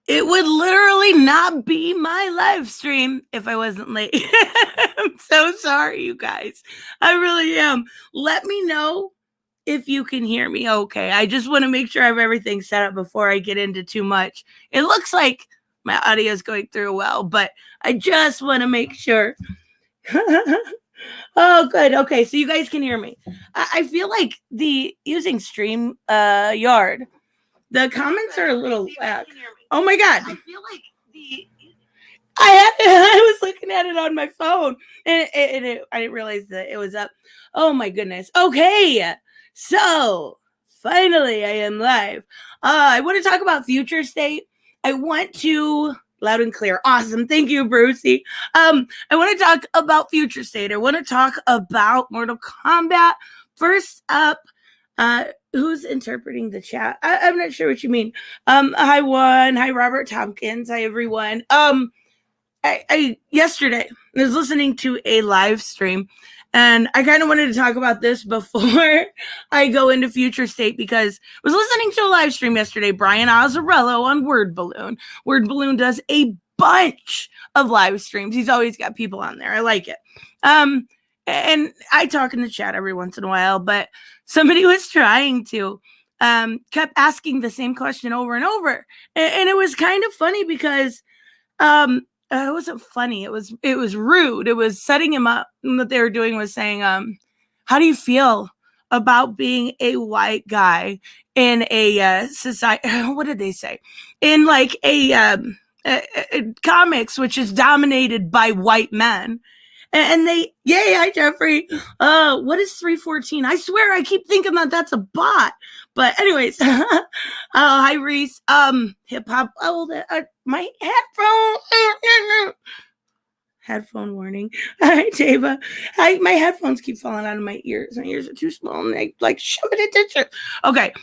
It would literally not be my live stream if I wasn't late. I'm so sorry, you guys. I really am. Let me know if you can hear me okay. I just want to make sure I have everything set up before I get into too much. It looks like my audio is going through well, but I just want to make sure. Oh, good. Okay, so you guys can hear me. I feel like the using Stream Yard, the comments are a little loud. Oh my god! I feel like I was looking at it on my phone, and I didn't realize that it was up. Oh my goodness. Okay, so finally I am live. I want to talk about future state. I want to loud and clear. Awesome. Thank you, Brucey. I want to talk about future state. I want to talk about Mortal Kombat. First up, who's interpreting the chat? I'm not sure what you mean. Hi Juan. Hi Robert Tompkins. Hi everyone. I yesterday I was listening to a live stream, and I kind of wanted to talk about this before I go into future state, because I was listening to a live stream yesterday. Brian Azzarello on Word Balloon. Word Balloon does a bunch of live streams. He's always got people on there. I like it. And I talk in the chat every once in a while, but somebody was trying to kept asking the same question over and over, and it was kind of funny because it wasn't funny. It was rude. It was setting him up. And what they were doing was saying, how do you feel about being a white guy in a society? What did they say? In like a comics, which is dominated by white men. And they, yay, hi, Jeffrey. What is 314? I swear I keep thinking that that's a bot. But anyways, hi, Reese. Hip hop. Oh, my headphone warning. Hi, Tava. My headphones keep falling out of my ears. My ears are too small, and I like shove it into. Okay.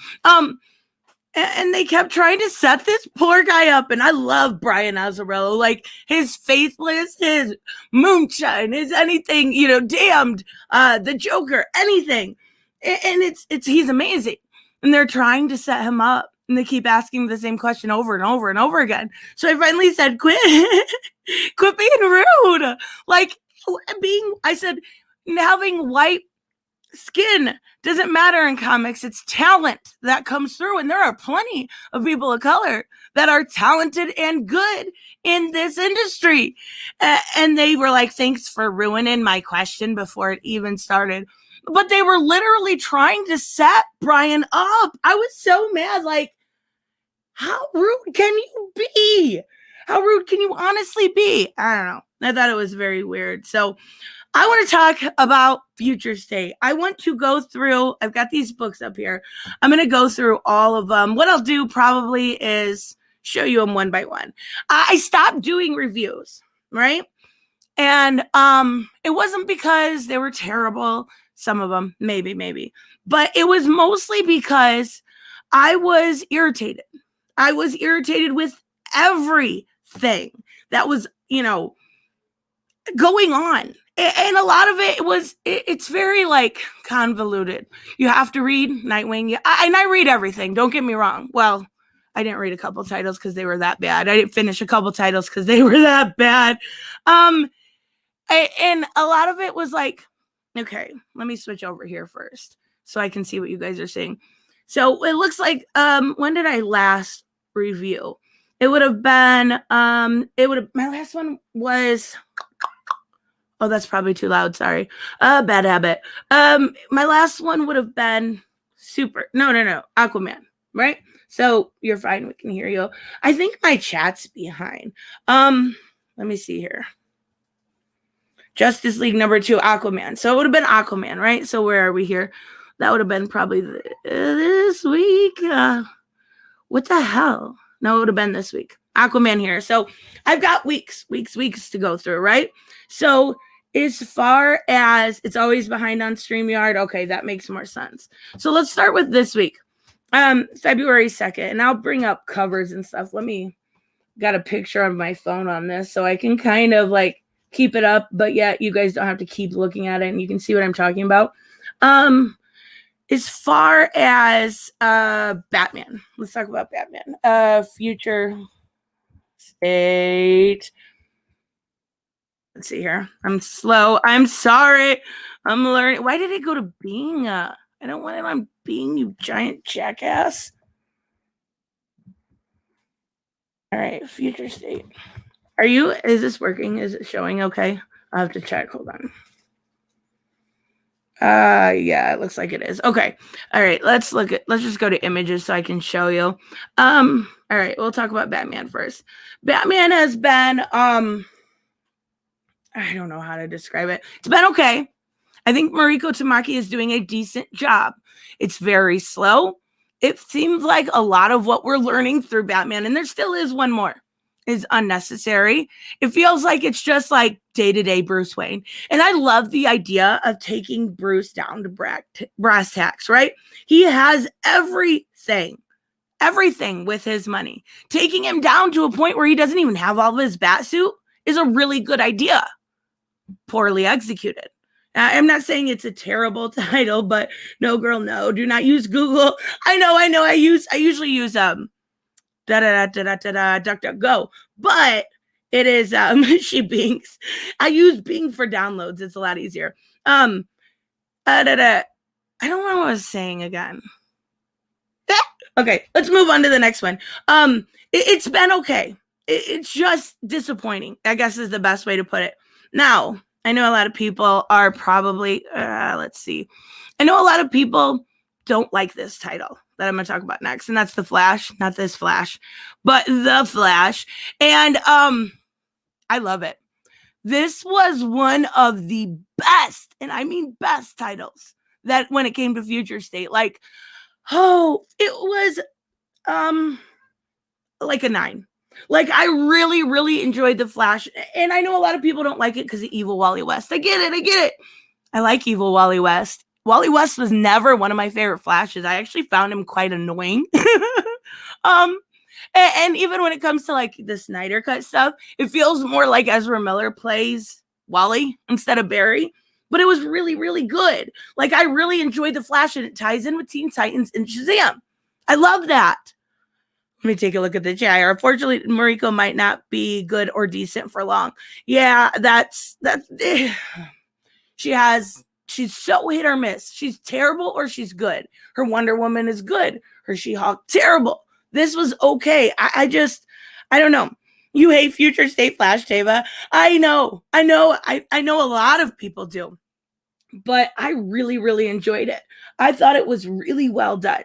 And they kept trying to set this poor guy up. And I love Brian Azzarello. Like, his Faithless, his Moonshine, his anything, Damned, the Joker, anything. And he's amazing. And they're trying to set him up. And they keep asking the same question over and over and over again. So I finally said, quit being rude. Like, I said, having white skin doesn't matter in comics. It's talent that comes through, and there are plenty of people of color that are talented and good in this industry. And they were like, thanks for ruining my question before it even started. But they were literally trying to set Brian up. I was so mad. Like, how rude can you be? How rude can you honestly be? I don't know. I thought it was very weird. So I want to talk about future state. I want to go through, I've got these books up here. I'm going to go through all of them. What I'll do probably is show you them one by one. I stopped doing reviews, right? And it wasn't because they were terrible. Some of them, maybe. But it was mostly because I was irritated. I was irritated with everything that was, going on. And a lot of it's very like convoluted. You have to read Nightwing. And I read everything. Don't get me wrong. Well, I didn't read a couple titles because they were that bad. I didn't finish a couple titles because they were that bad. And a lot of it was like, okay, let me switch over here first so I can see what you guys are saying. So it looks like, when did I last review? It would have been, my last one was, oh, that's probably too loud. Sorry. Bad habit. My last one would have been No, Aquaman, right? So you're fine. We can hear you. I think my chat's behind. Let me see here. Justice League number 2, Aquaman. So it would have been Aquaman, right? So where are we here? That would have been probably this week. What the hell? No, it would have been this week. Aquaman here. So I've got weeks to go through, right? So as far as it's always behind on StreamYard, okay, that makes more sense. So let's start with this week, February 2nd, and I'll bring up covers and stuff. Got a picture on my phone on this so I can kind of like keep it up, but yet you guys don't have to keep looking at it and you can see what I'm talking about. As far as Batman, let's talk about Batman. Future 8. Let's see here. I'm slow. I'm sorry. I'm learning. Why did it go to Bing? I don't want it on Bing, you giant jackass. All right, future state. Is this working? Is it showing okay? I'll have to check. Hold on. Yeah, it looks like it is. Okay. All right, let's just go to images so I can show you. All right, we'll talk about Batman first. Batman has been I don't know how to describe it. It's been okay. I think Mariko Tamaki is doing a decent job. It's very slow. It seems like a lot of what we're learning through Batman, and there still is one more, is unnecessary. It feels like it's just like day-to-day Bruce Wayne. And I love the idea of taking Bruce down to brass tacks, right? He has everything with his money. Taking him down to a point where he doesn't even have all of his bat suit is a really good idea. Poorly executed. I'm not saying it's a terrible title, but no, girl, no. Do not use Google. I know. I usually use DuckDuckGo, but it is she Bings. I use Bing for downloads. It's a lot easier. I don't know what I was saying again. Okay, let's move on to the next one. It's been okay. It's just disappointing, I guess is the best way to put it. Now, I know a lot of people are probably, let's see. I know a lot of people don't like this title that I'm going to talk about next, and that's The Flash, not this Flash, but The Flash. And I love it. This was one of the best, and I mean best titles that when it came to Future State, like, oh, it was like a 9. Like, I really, really enjoyed The Flash. And I know a lot of people don't like it because of Evil Wally West. I get it. I like Evil Wally West. Wally West was never one of my favorite Flashes. I actually found him quite annoying. And even when it comes to like the Snyder Cut stuff, it feels more like Ezra Miller plays Wally instead of Barry. But it was really, really good. Like, I really enjoyed The Flash, and it ties in with Teen Titans and Shazam. I love that. Let me take a look at the chat. Unfortunately, Mariko might not be good or decent for long. Yeah, that's she's so hit or miss. She's terrible or she's good. Her Wonder Woman is good. Her She-Hulk, terrible. This was okay. I don't know. You hate Future State Flash, Tava. I know a lot of people do. But I really, really enjoyed it. I thought it was really well done.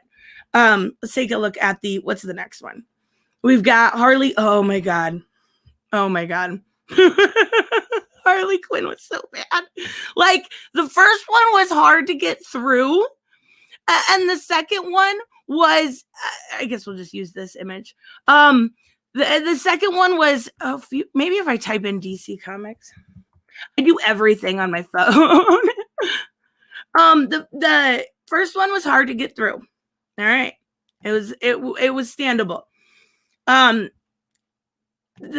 Let's take a look at what's the next one? We've got Harley. Oh my God. Harley Quinn was so bad. Like, the first one was hard to get through. And the second one was, I guess we'll just use this image. The second one was, maybe if I type in DC Comics. I do everything on my phone. The first one was hard to get through. All right. It was standable. The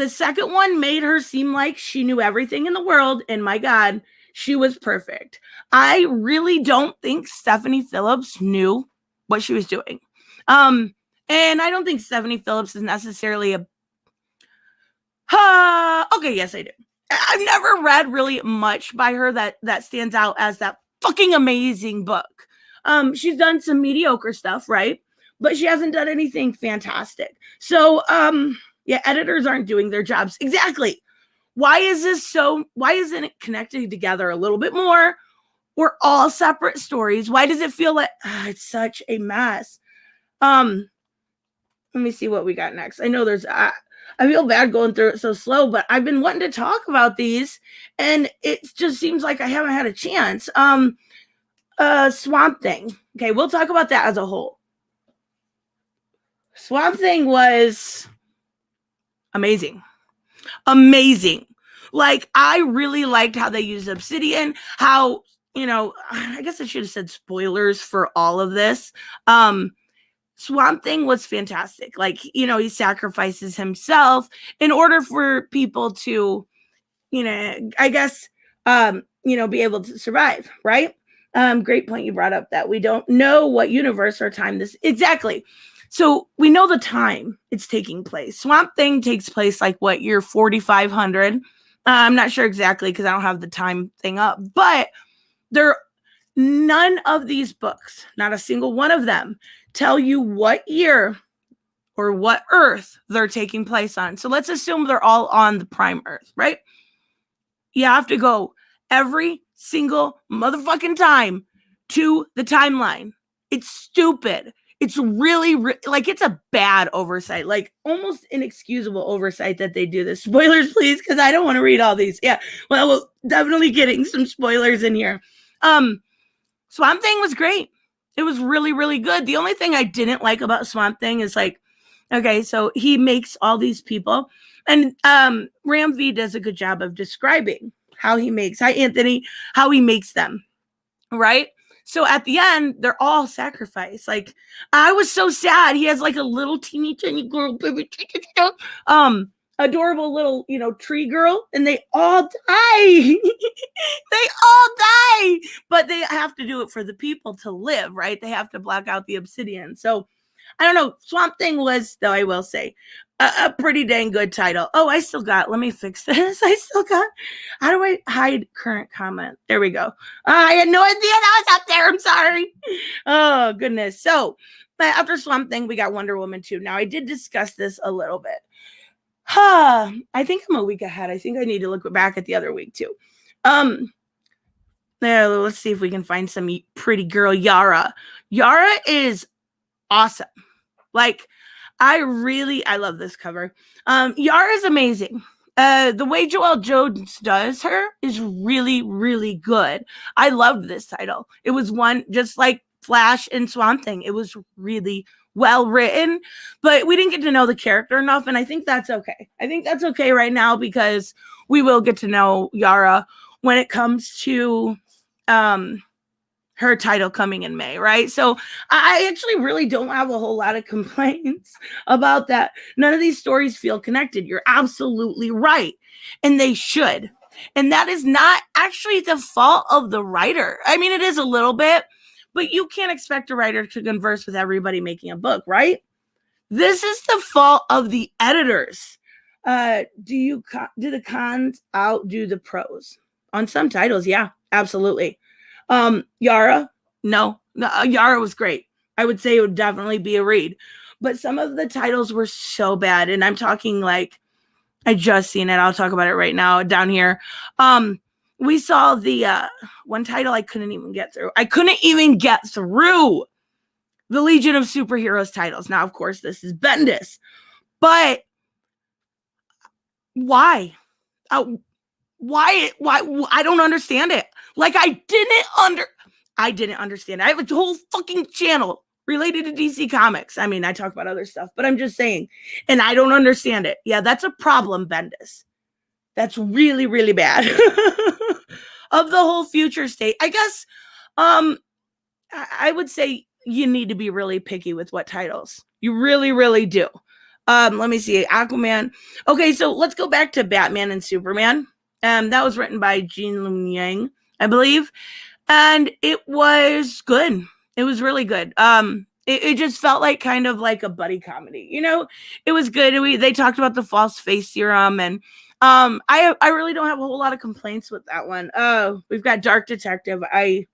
second one made her seem like she knew everything in the world, and my God, she was perfect. I really don't think Stephanie Phillips knew what she was doing. And I don't think Stephanie Phillips is necessarily okay, yes, I do. I've never read really much by her that stands out as that fucking amazing book. She's done some mediocre stuff, right? But she hasn't done anything fantastic. So, yeah, editors aren't doing their jobs. Exactly. Why isn't it connected together a little bit more? We're all separate stories. Why does it feel like it's such a mess? Let me see what we got next. I know I feel bad going through it so slow, but I've been wanting to talk about these, and it just seems like I haven't had a chance. Swamp Thing. Okay, we'll talk about that as a whole. Swamp Thing was amazing. Like, I really liked how they used Obsidian, how, I guess I should have said spoilers for all of this. Swamp Thing was fantastic. Like, he sacrifices himself in order for people to, I guess, be able to survive, right? Great point you brought up that we don't know what universe or time this exactly. So we know the time it's taking place. Swamp Thing takes place like what, year 4500? I'm not sure exactly because I don't have the time thing up, but none of these books, not a single one of them, tell you what year or what Earth they're taking place on. So let's assume they're all on the prime Earth, right? You have to go every single motherfucking time to the timeline. It's stupid. It's really, like, it's a bad oversight, like almost inexcusable oversight that they do this. Spoilers, please, because I don't want to read all these. Yeah, well, we're definitely getting some spoilers in here. Swamp Thing was great. It was really, really good. The only thing I didn't like about Swamp Thing is like, okay, so he makes all these people, and Ram V does a good job of describing how he makes, hi Anthony, how he makes them, right? So at the end, they're all sacrificed. Like, I was so sad. He has like a little teeny tiny girl, baby, adorable little, tree girl, and they all die. They all die, but they have to do it for the people to live, right? They have to block out the obsidian. So I don't know. Swamp Thing was, though, I will say, a pretty dang good title. Oh, let me fix this. How do I hide current comment? There we go. I had no idea that was up there. I'm sorry. Oh, goodness. So, but after Swamp Thing, we got Wonder Woman 2. Now, I did discuss this a little bit. I think I'm a week ahead. I think I need to look back at the other week, too. Let's see if we can find some pretty girl Yara. Yara is awesome. Like, I love this cover. Yara is amazing. The way Joelle Jones does her is really, really good. I loved this title. It was one just like Flash and Swamp Thing. It was really well written, but we didn't get to know the character enough, and I think that's okay. I think that's okay right now because we will get to know Yara when it comes to her title coming in May, right? So I actually really don't have a whole lot of complaints about that. None of these stories feel connected. You're absolutely right. And they should. And that is not actually the fault of the writer. I mean, it is a little bit, but you can't expect a writer to converse with everybody making a book, right? This is the fault of the editors. Do the cons outdo the pros? On some titles, yeah, absolutely. Yara, no, Yara was great. I would say it would definitely be a read, but some of the titles were so bad, and I'm talking like, I just seen it. I'll talk about it right now down here. We saw the one title I couldn't even get through. The Legion of Superheroes titles. Now, of course, this is Bendis, but why? Why? I don't understand it. Like, I didn't understand. I have a whole fucking channel related to DC Comics. I mean, I talk about other stuff, but I'm just saying, and I don't understand it. Yeah, that's a problem, Bendis. That's really, really bad. Of the whole future state, I guess, I would say you need to be really picky with what titles. You really, really do. Let me see. Aquaman. Okay, so let's go back to Batman and Superman. That was written by Gene Luen Yang, I believe. And it was good. It was really good. It just felt like kind of like a buddy comedy. It was good. They talked about the false face serum, and I really don't have a whole lot of complaints with that one. We've got Dark Detective. I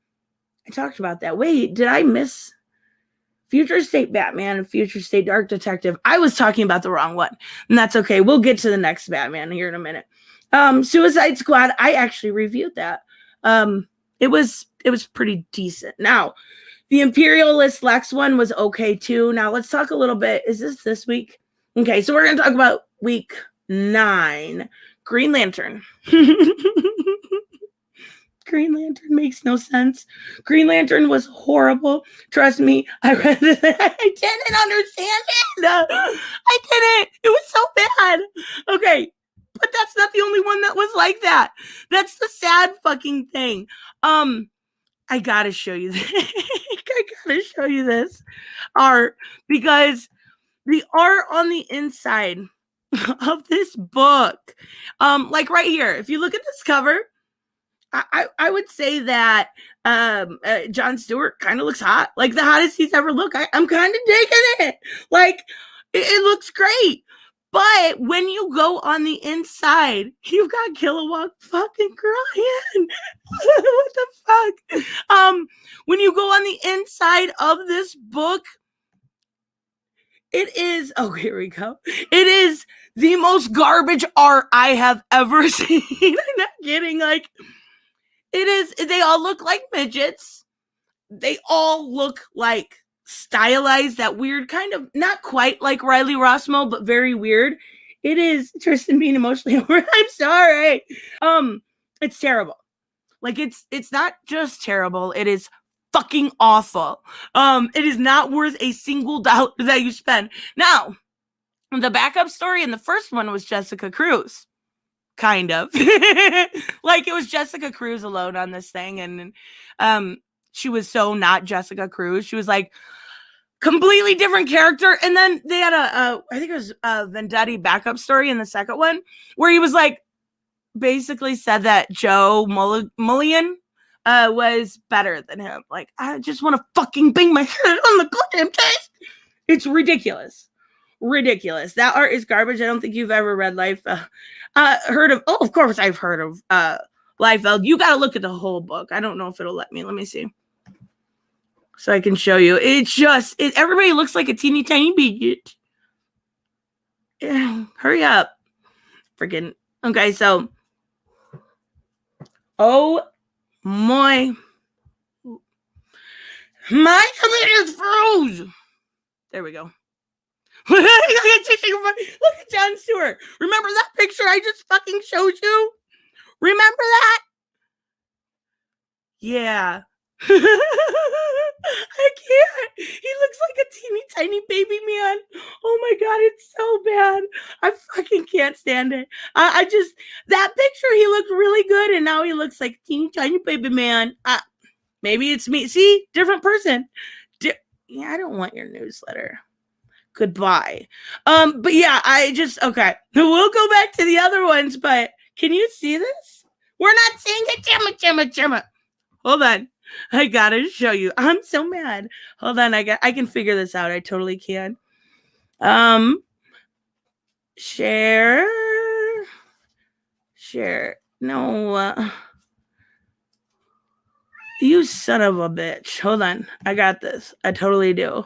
talked about that. Wait, did I miss Future State Batman and Future State Dark Detective? I was talking about the wrong one, and that's okay. We'll get to the next Batman here in a minute. Suicide Squad, I actually reviewed that. It was pretty decent. Now, the Imperialist Lex one was okay too. Now, let's talk a little bit. Is this week? Okay, so we're going to talk about week 9. Green Lantern. Green Lantern makes no sense. Green Lantern was horrible. Trust me, I read it. I didn't understand it. I didn't. It was so bad. Okay, but that's not the only one that was like that. That's the sad fucking thing. I gotta show you this. Art, because the art on the inside of this book, like right here, if you look at this cover, I would say that Jon Stewart kind of looks hot, like the hottest he's ever looked. I'm kind of digging it. Like it looks great. But when you go on the inside, you've got Kilowog fucking crying. What the fuck? When you go on the inside of this book, it is, oh, here we go. It is the most garbage art I have ever seen. I'm not kidding. Like, it is, they all look like midgets. They all look like stylized, that weird kind of, not quite like Riley Rossmo, but very weird. It is Tristan being emotionally over. I'm sorry. It's terrible. Like it's not just terrible. It is fucking awful. It is not worth a single dollar that you spend. Now, the backup story in the first one was Jessica Cruz. Kind of. Like it was Jessica Cruz alone on this thing. And she was so not Jessica Cruz. She was like completely different character. And then they had I think it was a Vendetti backup story in the second one where he was like, basically said that Joe Mullion was better than him. Like, I just want to fucking bang my head on the goddamn case. It's ridiculous. Ridiculous. That art is garbage. I don't think you've ever read heard of, oh, of course I've heard of Liefeld. You got to look at the whole book. I don't know if it'll let me. Let me see. So I can show you. It's just, everybody looks like a teeny tiny midget. Yeah, hurry up. Freaking, okay, so oh my computer's froze. There we go. Look at Jon Stewart. Remember that picture I just fucking showed you? Remember that? Yeah. I can't. He looks like a teeny tiny baby man. Oh my god, it's so bad. I fucking can't stand it. I just, that picture, he looked really good, and now he looks like a teeny tiny baby man. Maybe it's me. See, different person. Yeah, I don't want your newsletter. Goodbye. But yeah, okay. We'll go back to the other ones, but can you see this? We're not seeing it. Jimma. Hold on. I gotta show you. I'm so mad. Hold on. I can figure this out. I totally can. Share. No. You son of a bitch. Hold on. I got this. I totally do.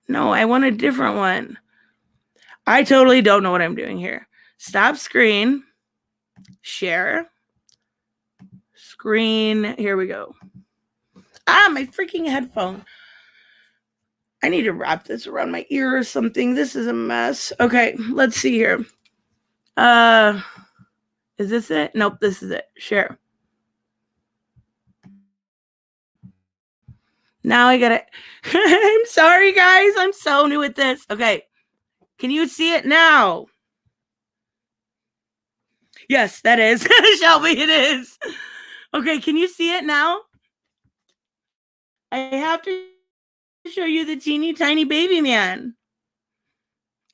No, I want a different one. I totally don't know what I'm doing here. Stop screen. Share. Screen. Here we go. My freaking headphone. I need to wrap this around my ear or something. This is a mess. Okay, let's see here. Is this it? Nope, this is it. Share. Now I got it. I'm sorry, guys. I'm so new at this. Okay. Can you see it now? Yes, that is. Shelby, it is. Okay, can you see it now? I have to show you the teeny tiny baby man.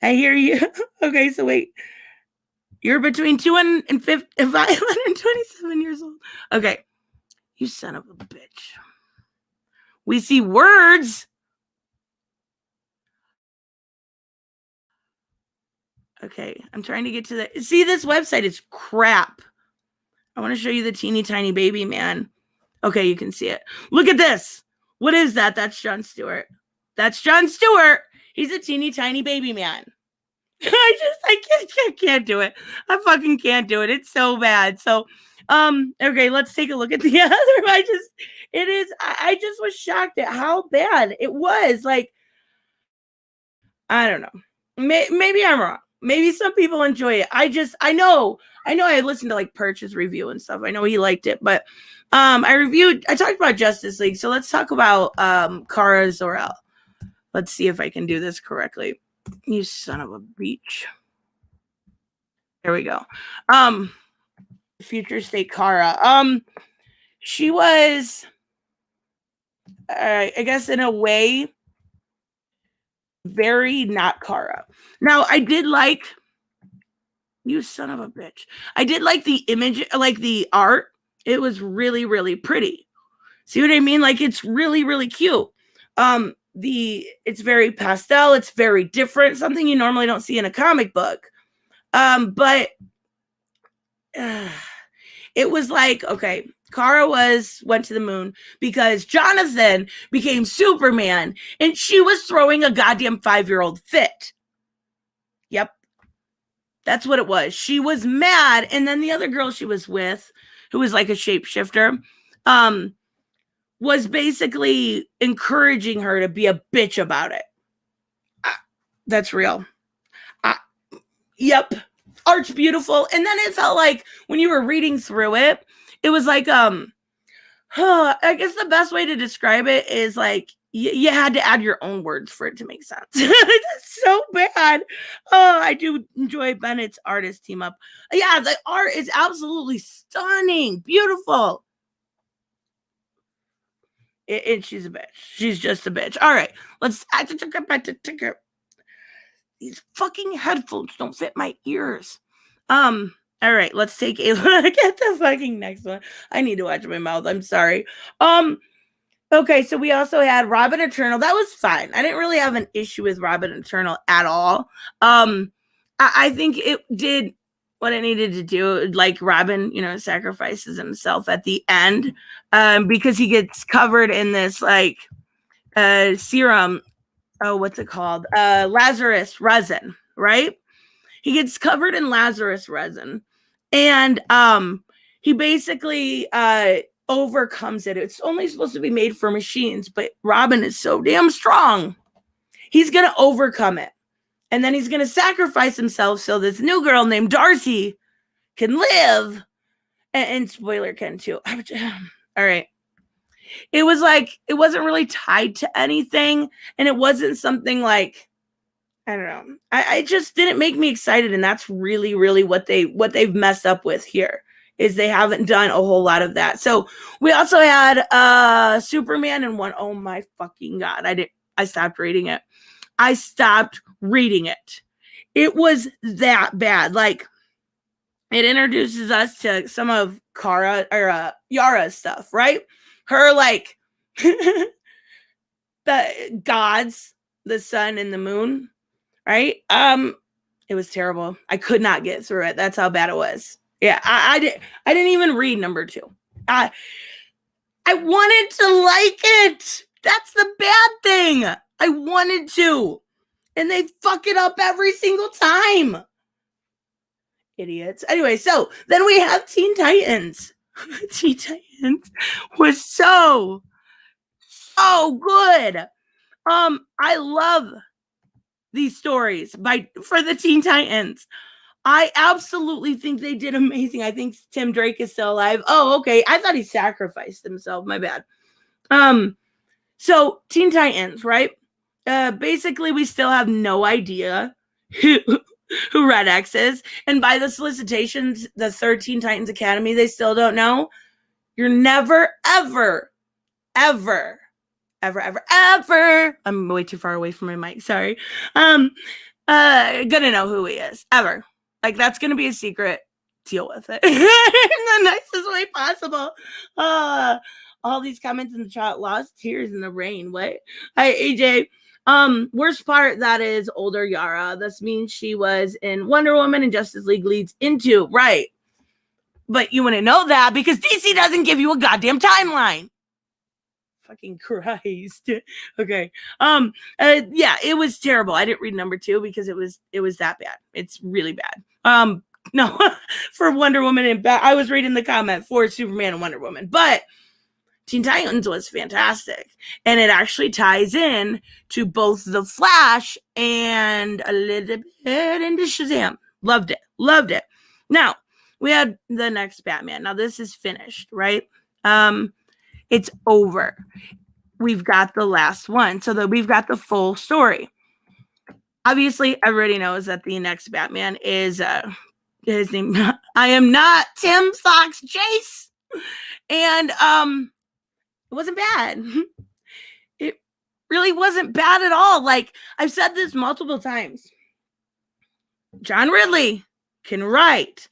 I hear you. Okay, so wait. You're between 227 years old. Okay. You son of a bitch. We see words. Okay, I'm trying to get to the... See, this website is crap. I want to show you the teeny tiny baby man. Okay, you can see it. Look at this. What is that? That's Jon Stewart. That's Jon Stewart. He's a teeny tiny baby man. I can't do it. I fucking can't do it. It's so bad. So, okay, let's take a look at the other. I just was shocked at how bad it was. Like, I don't know. Maybe I'm wrong. Maybe some people enjoy it. I know I listened to like Perch's review and stuff. I know he liked it, but I talked about Justice League. So let's talk about Kara Zor-El. Let's see if I can do this correctly. You son of a bitch. There we go. Future State Kara. She was I guess in a way very not Kara. Now, I did like You son of a bitch. I did like the image, like the art. It was really, really pretty. See what I mean? Like it's really, really cute. It's very pastel, it's very different, something you normally don't see in a comic book. But it was like, okay, Kara went to the moon because Jonathan became Superman and she was throwing a goddamn 5-year-old fit. Yep. That's what it was. She was mad. And then the other girl she was with, who was like a shapeshifter, was basically encouraging her to be a bitch about it. That's real. Yep. Art's beautiful. And then it felt like when you were reading through it, it was like, I guess the best way to describe it is like you had to add your own words for it to make sense. It's so bad. Oh, I do enjoy Bennett's artist team up. Yeah, the art is absolutely stunning, beautiful. She's a bitch. She's just a bitch. All right, let's get back to ticker. These fucking headphones don't fit my ears. All right, let's take a look at the fucking next one. I need to watch my mouth. I'm sorry. Okay, so we also had Robin Eternal. That was fine. I didn't really have an issue with Robin Eternal at all. I think it did what it needed to do. Like Robin, sacrifices himself at the end, because he gets covered in this like serum. Oh, what's it called? Lazarus resin, right? He gets covered in Lazarus resin, and he basically overcomes it. It's only supposed to be made for machines, but Robin is so damn strong. He's gonna overcome it, and then he's gonna sacrifice himself so this new girl named Darcy can live, and spoiler can too. All right. It was like it wasn't really tied to anything, and it wasn't something like, I don't know. I just didn't make me excited, and that's really, really what they've messed up with here, is they haven't done a whole lot of that. So we also had Superman and one. Oh my fucking God. I stopped reading it. It was that bad. Like, it introduces us to some of Kara or Yara's stuff, right? Her like the gods, the sun and the moon, right? It was terrible. I could not get through it. That's how bad it was. Yeah, I didn't even read number 2. I wanted to like it. That's the bad thing. I wanted to, and they fuck it up every single time. Idiots. Anyway, so then we have Teen Titans. Teen Titans was so good. I love these stories for the Teen Titans. I absolutely think they did amazing. I think Tim Drake is still alive. Oh, okay. I thought he sacrificed himself. My bad. So Teen Titans, right? Basically, we still have no idea who Red X is. And by the solicitations, the 13 Titans Academy, they still don't know. You're never, ever, ever, ever, ever, ever. I'm way too far away from my mic. Sorry. Gonna know who he is. Ever. Like, that's gonna be a secret. Deal with it in the nicest way possible. All these comments in the chat, lost tears in the rain. What? Hi, AJ. Worst part, that is older Yara. This means she was in Wonder Woman and Justice League leads into, right? But you wouldn't know that because DC doesn't give you a goddamn timeline. Fucking Christ. Okay. Yeah, it was terrible. I didn't read number 2 because it was that bad. It's really bad. No, for Wonder Woman and I was reading the comment for Superman and Wonder Woman, but Teen Titans was fantastic, and it actually ties in to both The Flash and a little bit into Shazam. Loved it. Now we had the next Batman. Now this is finished, right? It's over. We've got the last one, so that we've got the full story. Obviously, everybody knows that the next Batman is his name. I am not Tim Fox Chase, and it wasn't bad. It really wasn't bad at all. Like, I've said this multiple times. John Ridley can write.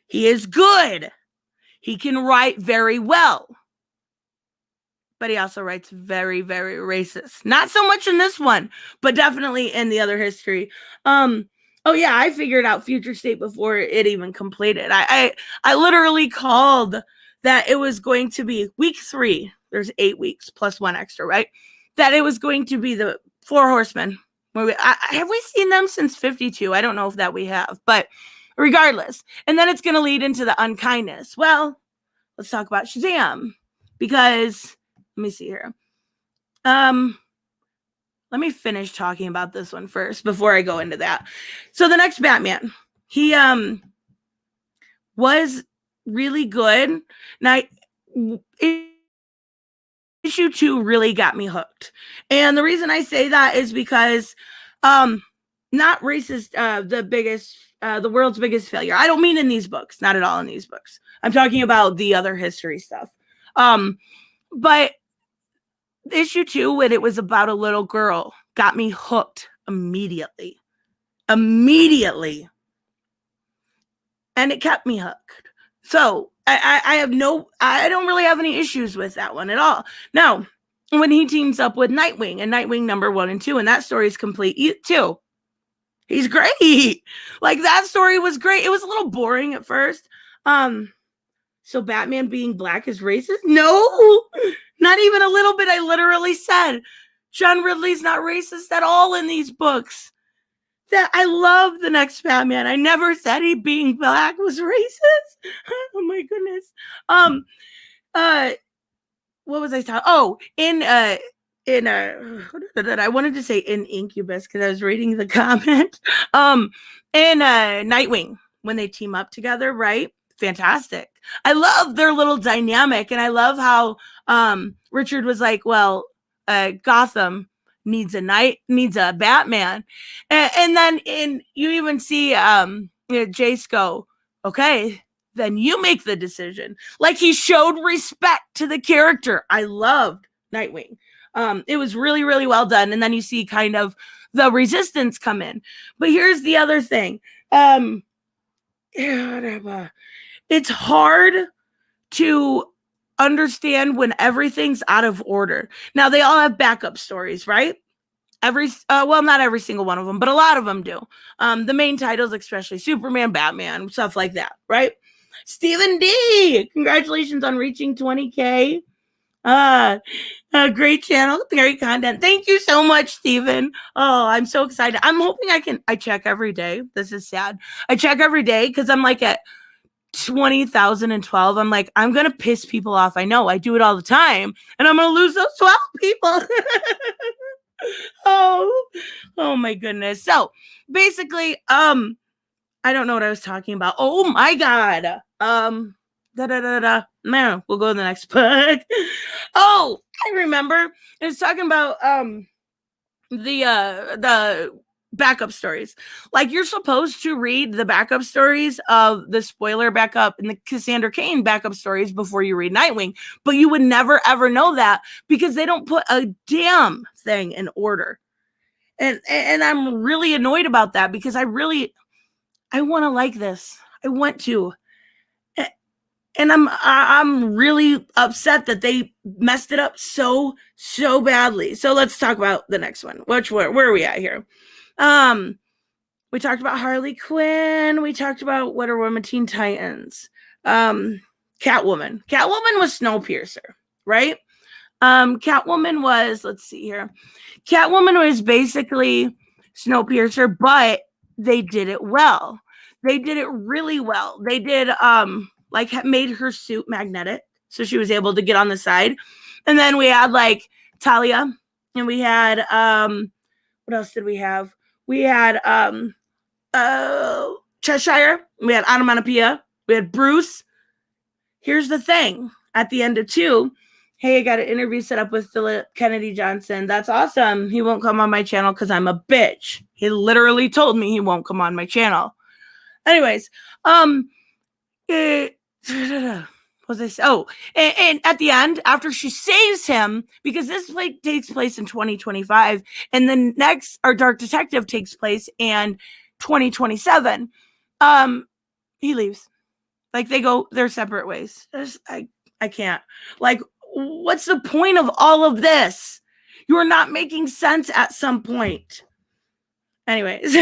He is good. He can write very well. But he also writes very, very racist. Not so much in this one, but definitely in the other history. Oh yeah, I figured out Future State before it even completed. I literally called that it was going to be week 3. There's 8 weeks plus 1 extra, right? That it was going to be the 4 Horsemen. Have we seen them since 52? I don't know if that we have, but regardless. And then it's going to lead into the unkindness. Well, let's talk about Shazam, because let me see here. Let me finish talking about this one first before I go into that. So the next Batman, he was really good. Now, issue 2 really got me hooked. And the reason I say that is because not racist, the world's biggest failure. I don't mean in these books, not at all in these books. I'm talking about the other history stuff. But issue 2, when it was about a little girl, got me hooked immediately. And it kept me hooked. So I don't really have any issues with that one at all. Now, when he teams up with Nightwing and Nightwing number 1 and 2, and that story is complete too. He's great. Like, that story was great. It was a little boring at first. So Batman being black is racist? No, not even a little bit. I literally said John Ridley's not racist at all in these books. That I love the next Batman. I never said he being black was racist. Oh my goodness. What was I talking? Oh, I wanted to say in Incubus because I was reading the comment. In Nightwing, when they team up together, right? Fantastic. I love their little dynamic, and I love how Richard was like, well, Gotham needs a Batman. And then you even see Jace go, okay, then you make the decision. Like, he showed respect to the character. I loved Nightwing. It was really, really well done. And then you see kind of the resistance come in. But here's the other thing. It's hard to understand when everything's out of order. Now, they all have backup stories, right? Not every single one of them, but a lot of them do. The main titles, especially Superman, Batman, stuff like that, right? Stephen D, congratulations on reaching 20K. Great channel, great content. Thank you so much, Stephen. Oh, I'm so excited. I'm hoping I check every day. This is sad. I check every day because I'm like at 20,012. I'm like, I'm going to piss people off. I know I do it all the time, and I'm going to lose those 12 people. Oh my goodness. So basically, I don't know what I was talking about. Oh my God. Man, we'll go to the next book. Oh, I remember. It's talking about the backup stories. Like, you're supposed to read the backup stories of the spoiler backup and the Cassandra Cain backup stories before you read Nightwing, but you would never ever know that because they don't put a damn thing in order. And I'm really annoyed about that because I want to like this. I want to. And I'm really upset that they messed it up so badly. So let's talk about the next one. Where are we at here? We talked about Harley Quinn. We talked about Wonder Woman, Teen Titans. Catwoman. Catwoman was Snowpiercer, right? Catwoman was, let's see here. Catwoman was basically Snowpiercer, but they did it well. They did it really well. They did, made her suit magnetic, so she was able to get on the side. And then we had, like, Talia, and we had, what else did we have? We had, Cheshire. We had Onomatopoeia. We had Bruce. Here's the thing. At the end of 2, hey, I got an interview set up with Philip Kennedy Johnson. That's awesome. He won't come on my channel because I'm a bitch. He literally told me he won't come on my channel. Anyways, what was I say? Oh, and at the end, after she saves him, because this takes place in 2025, and the next, our Dark Detective takes place in 2027. He leaves. Like they go their separate ways. I can't. Like, what's the point of all of this? You are not making sense at some point. Anyways,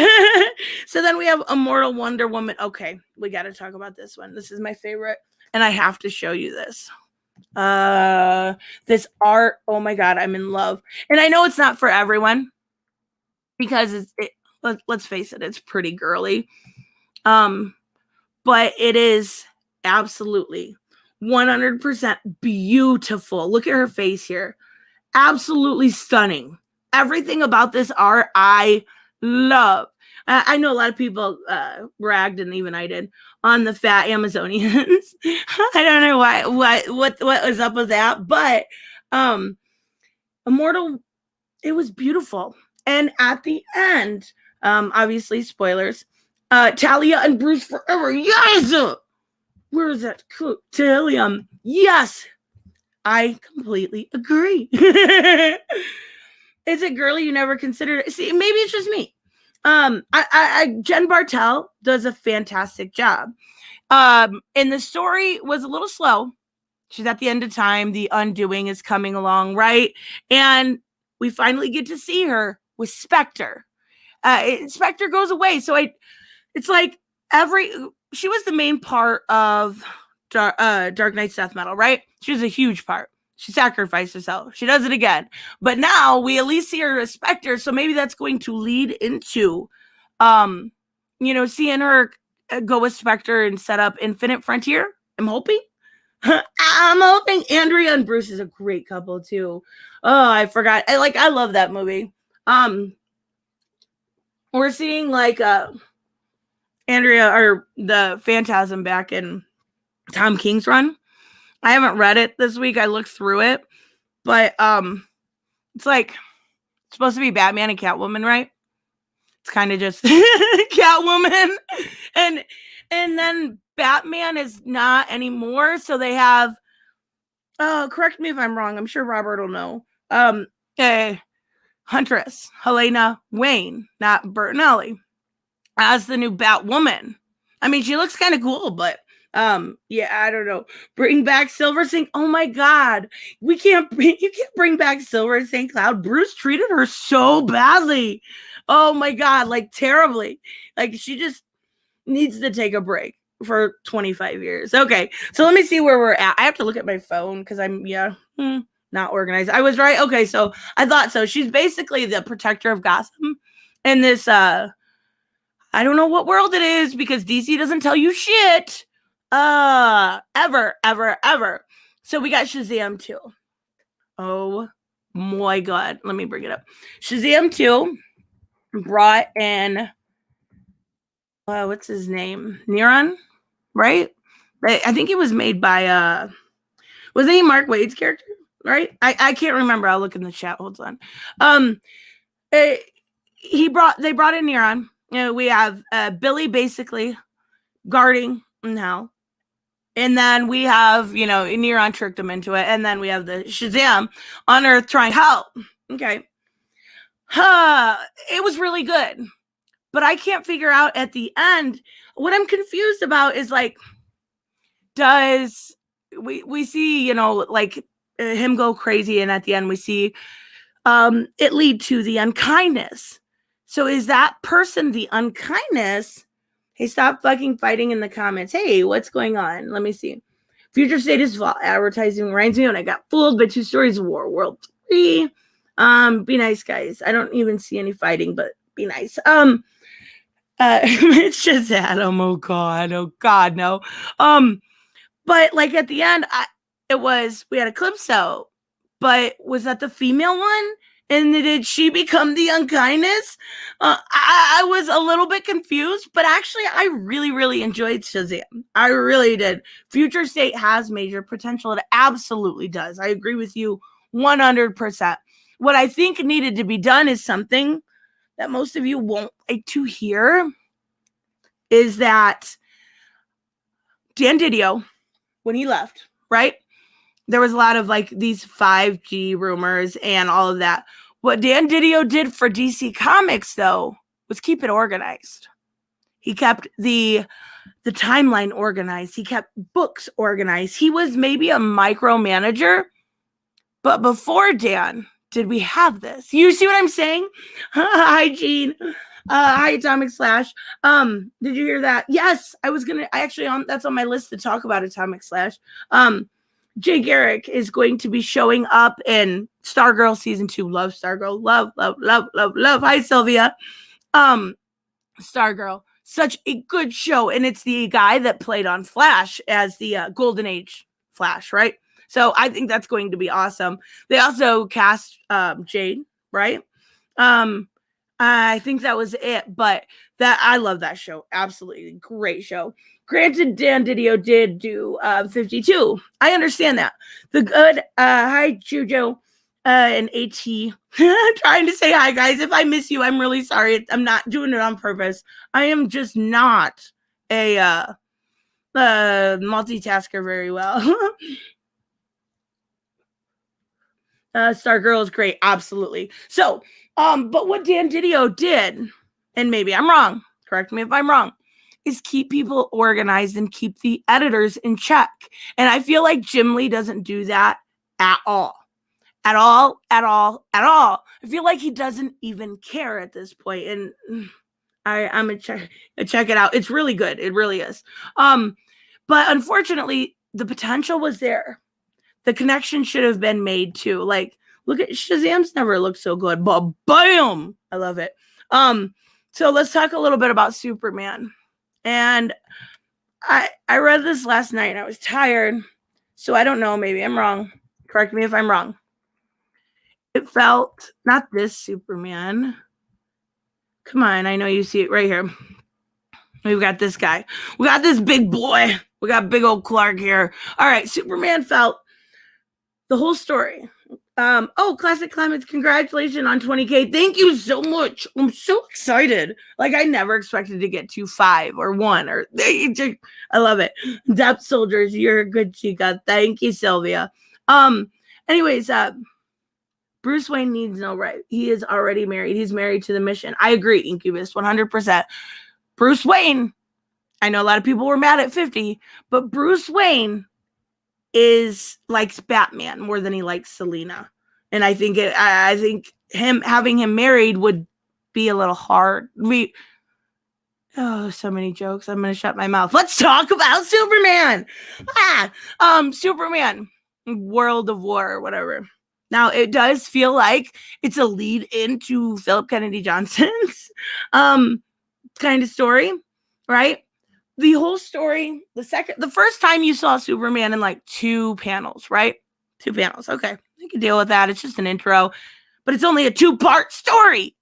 so then we have Immortal Wonder Woman. Okay, we got to talk about this one. This is my favorite, and I have to show you this. This art. Oh my god, I'm in love. And I know it's not for everyone because let's face it, it's pretty girly. But it is absolutely 100% beautiful. Look at her face here. Absolutely stunning. Everything about this art I love. I know a lot of people bragged, and even I did, on the fat Amazonians. I don't know what was up with that, but Immortal, it was beautiful. And at the end, obviously spoilers, Talia and Bruce forever. Yes! Where is that? Talia. Yes! I completely agree. Is it girly you never considered? See, maybe it's just me. Jen Bartel does a fantastic job. And the story was a little slow. She's at the end of time. The undoing is coming along, right? And we finally get to see her with Spectre. Spectre goes away. So it's like she was the main part of Dark Knight's death metal, right? She was a huge part. She sacrificed herself. She does it again. But now we at least see her as Spectre, so maybe that's going to lead into, seeing her go with Spectre and set up Infinite Frontier. I'm hoping. I'm hoping. Andrea and Bruce is a great couple too. Oh, I forgot. I love that movie. We're seeing Andrea or the Phantasm back in Tom King's run. I haven't read it this week. I looked through it, but it's supposed to be Batman and Catwoman, right? It's kind of just Catwoman, and then Batman is not anymore. So they have. Correct me if I'm wrong. I'm sure Robert will know. Huntress Helena Wayne, not Bertinelli, as the new Batwoman. I mean, she looks kind of cool, but. Yeah, I don't know. Bring back Silver St. Oh my god. You can't bring back Silver St. Cloud. Bruce treated her so badly. Oh my god, terribly. She just needs to take a break for 25 years. Okay, so let me see where we're at. I have to look at my phone because I'm not organized. I was right. Okay, so I thought so. She's basically the protector of Gotham in this I don't know what world it is because DC doesn't tell you shit. Ever. So we got Shazam 2. Oh my god. Let me bring it up. Shazam 2 brought in what's his name? Neron, right? I think it was made by was he Mark Waid's character? Right? I can't remember. I'll look in the chat. Hold on. They brought in Neron. We have Billy basically guarding now. And then we have, Neron tricked him into it. And then we have the Shazam on Earth trying to help. Okay. It was really good. But I can't figure out at the end. What I'm confused about is does we see, him go crazy. And at the end we see it lead to the unkindness. So is that person the unkindness? Hey, stop fucking fighting in the comments. Hey, what's going on? Let me see. Future State is advertising reminds me when I got fooled by 2 stories of War World 3. Be nice, guys. I don't even see any fighting, but be nice. It's just Adam. Oh God, no. But at the end, we had Eclipso, but was that the female one? And did she become the unkindness? I was a little bit confused, but actually I really, really enjoyed Shazam. I really did. Future State has major potential. It absolutely does. I agree with you 100%. What I think needed to be done is something that most of you won't like to hear, is that Dan Didio, when he left, right? There was a lot of these 5G rumors and all of that. What Dan Didio did for DC Comics, though, was keep it organized. He kept the timeline organized. He kept books organized. He was maybe a micromanager, but before Dan, did we have this? You see what I'm saying? Hi, Gene. Hi, Atomic Slash. Did you hear that? Yes, I actually that's on my list to talk about Atomic Slash. Jay Garrick is going to be showing up in Stargirl season 2. Love Stargirl. Love, love, love, love, love. Hi, Sylvia. Stargirl. Such a good show. And it's the guy that played on Flash as the Golden Age Flash, right? So I think that's going to be awesome. They also cast Jade, right? I think that was it, but I love that show. Absolutely great show. Granted, Dan Didio did do 52. I understand that. The good, hi, Jujo and AT. Trying to say hi, guys. If I miss you, I'm really sorry. I'm not doing it on purpose. I am just not a multitasker very well. Stargirl is great. Absolutely. So, but what Dan Didio did, and maybe I'm wrong, correct me if I'm wrong, is keep people organized and keep the editors in check. And I feel like Jim Lee doesn't do that at all. At all. I feel like he doesn't even care at this point. And I'm going to check it out. It's really good. It really is. But unfortunately, the potential was there. The connection should have been made too. Like, look at Shazam's never looked so good, but bam! I love it. So let's talk a little bit about Superman. And I read this last night and I was tired. So I don't know, maybe I'm wrong. Correct me if I'm wrong. It felt, not this Superman. Come on, I know you see it right here. We've got this guy. We got this big boy. We got big old Clark here. All right, Superman felt the whole story. Classic Climates, congratulations on 20K. Thank you so much. I'm so excited. Like, I never expected to get to 5 or 1 or I love it. Depth Soldiers, you're a good chica. Thank you, Sylvia. Anyways, Bruce Wayne needs no right. He is already married. He's married to the Mission. I agree, Incubus, 100%. Bruce Wayne, I know a lot of people were mad at 50, but Bruce Wayne likes Batman more than he likes Selena. And I think having him married would be a little hard. So many jokes. I'm going to shut my mouth. Let's talk about Superman. Superman, World of War, or whatever. Now, it does feel like it's a lead into Philip Kennedy Johnson's kind of story, right? The whole story, the first time you saw Superman in like 2 panels, right? 2 panels. Okay. You can deal with that. It's just an intro, but it's only a 2-part story.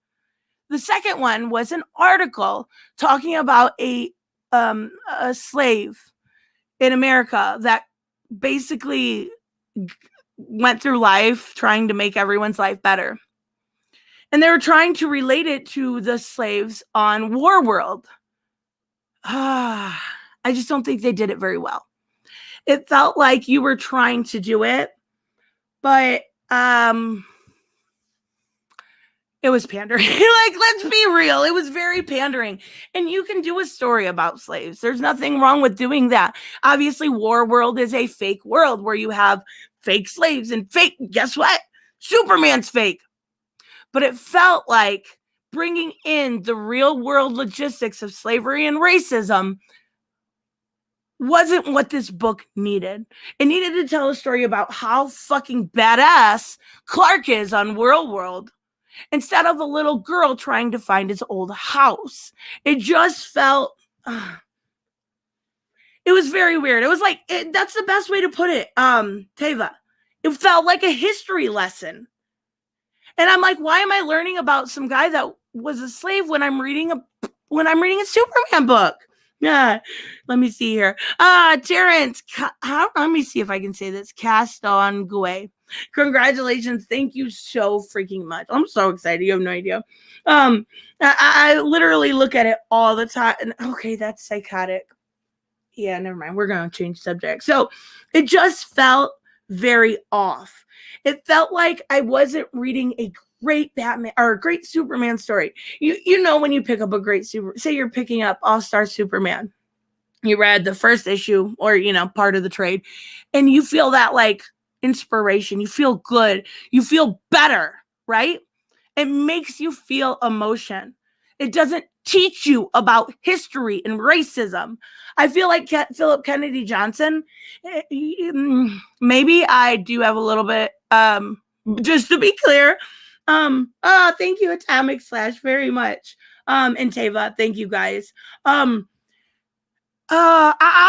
The second one was an article talking about a slave in America that basically went through life trying to make everyone's life better. And they were trying to relate it to the slaves on Warworld. I just don't think they did it very well. It felt like you were trying to do it, but it was pandering. Like, let's be real. It was very pandering. And you can do a story about slaves. There's nothing wrong with doing that. Obviously, Warworld is a fake world where you have fake slaves and fake, guess what? Superman's fake. But it felt like bringing in the real world logistics of slavery and racism wasn't what this book needed. It needed to tell a story about how fucking badass Clark is on World instead of a little girl trying to find his old house. It just felt, it was very weird. It was like, that's the best way to put it, Teva. It felt like a history lesson. And I'm like, why am I learning about some guy that was a slave when I'm reading a Superman book? Yeah, let me see here. Terrence, let me see if I can say this. Caston Gue. Congratulations. Thank you so freaking much. I'm so excited. You have no idea. I literally look at it all the time. And okay, that's psychotic. Yeah, never mind. We're going to change subject. So it just felt very off. It felt like I wasn't reading a great Batman or a great Superman story. You know when you pick up a great say you're picking up All-Star Superman. You read the first issue or, part of the trade, and you feel that like inspiration. You feel good. You feel better, right? It makes you feel emotion. It doesn't teach you about history and racism. I feel like Philip Kennedy Johnson, maybe I do have a little bit, just to be clear. Thank you, Atomic Slash, very much. And Teva, thank you guys. I'll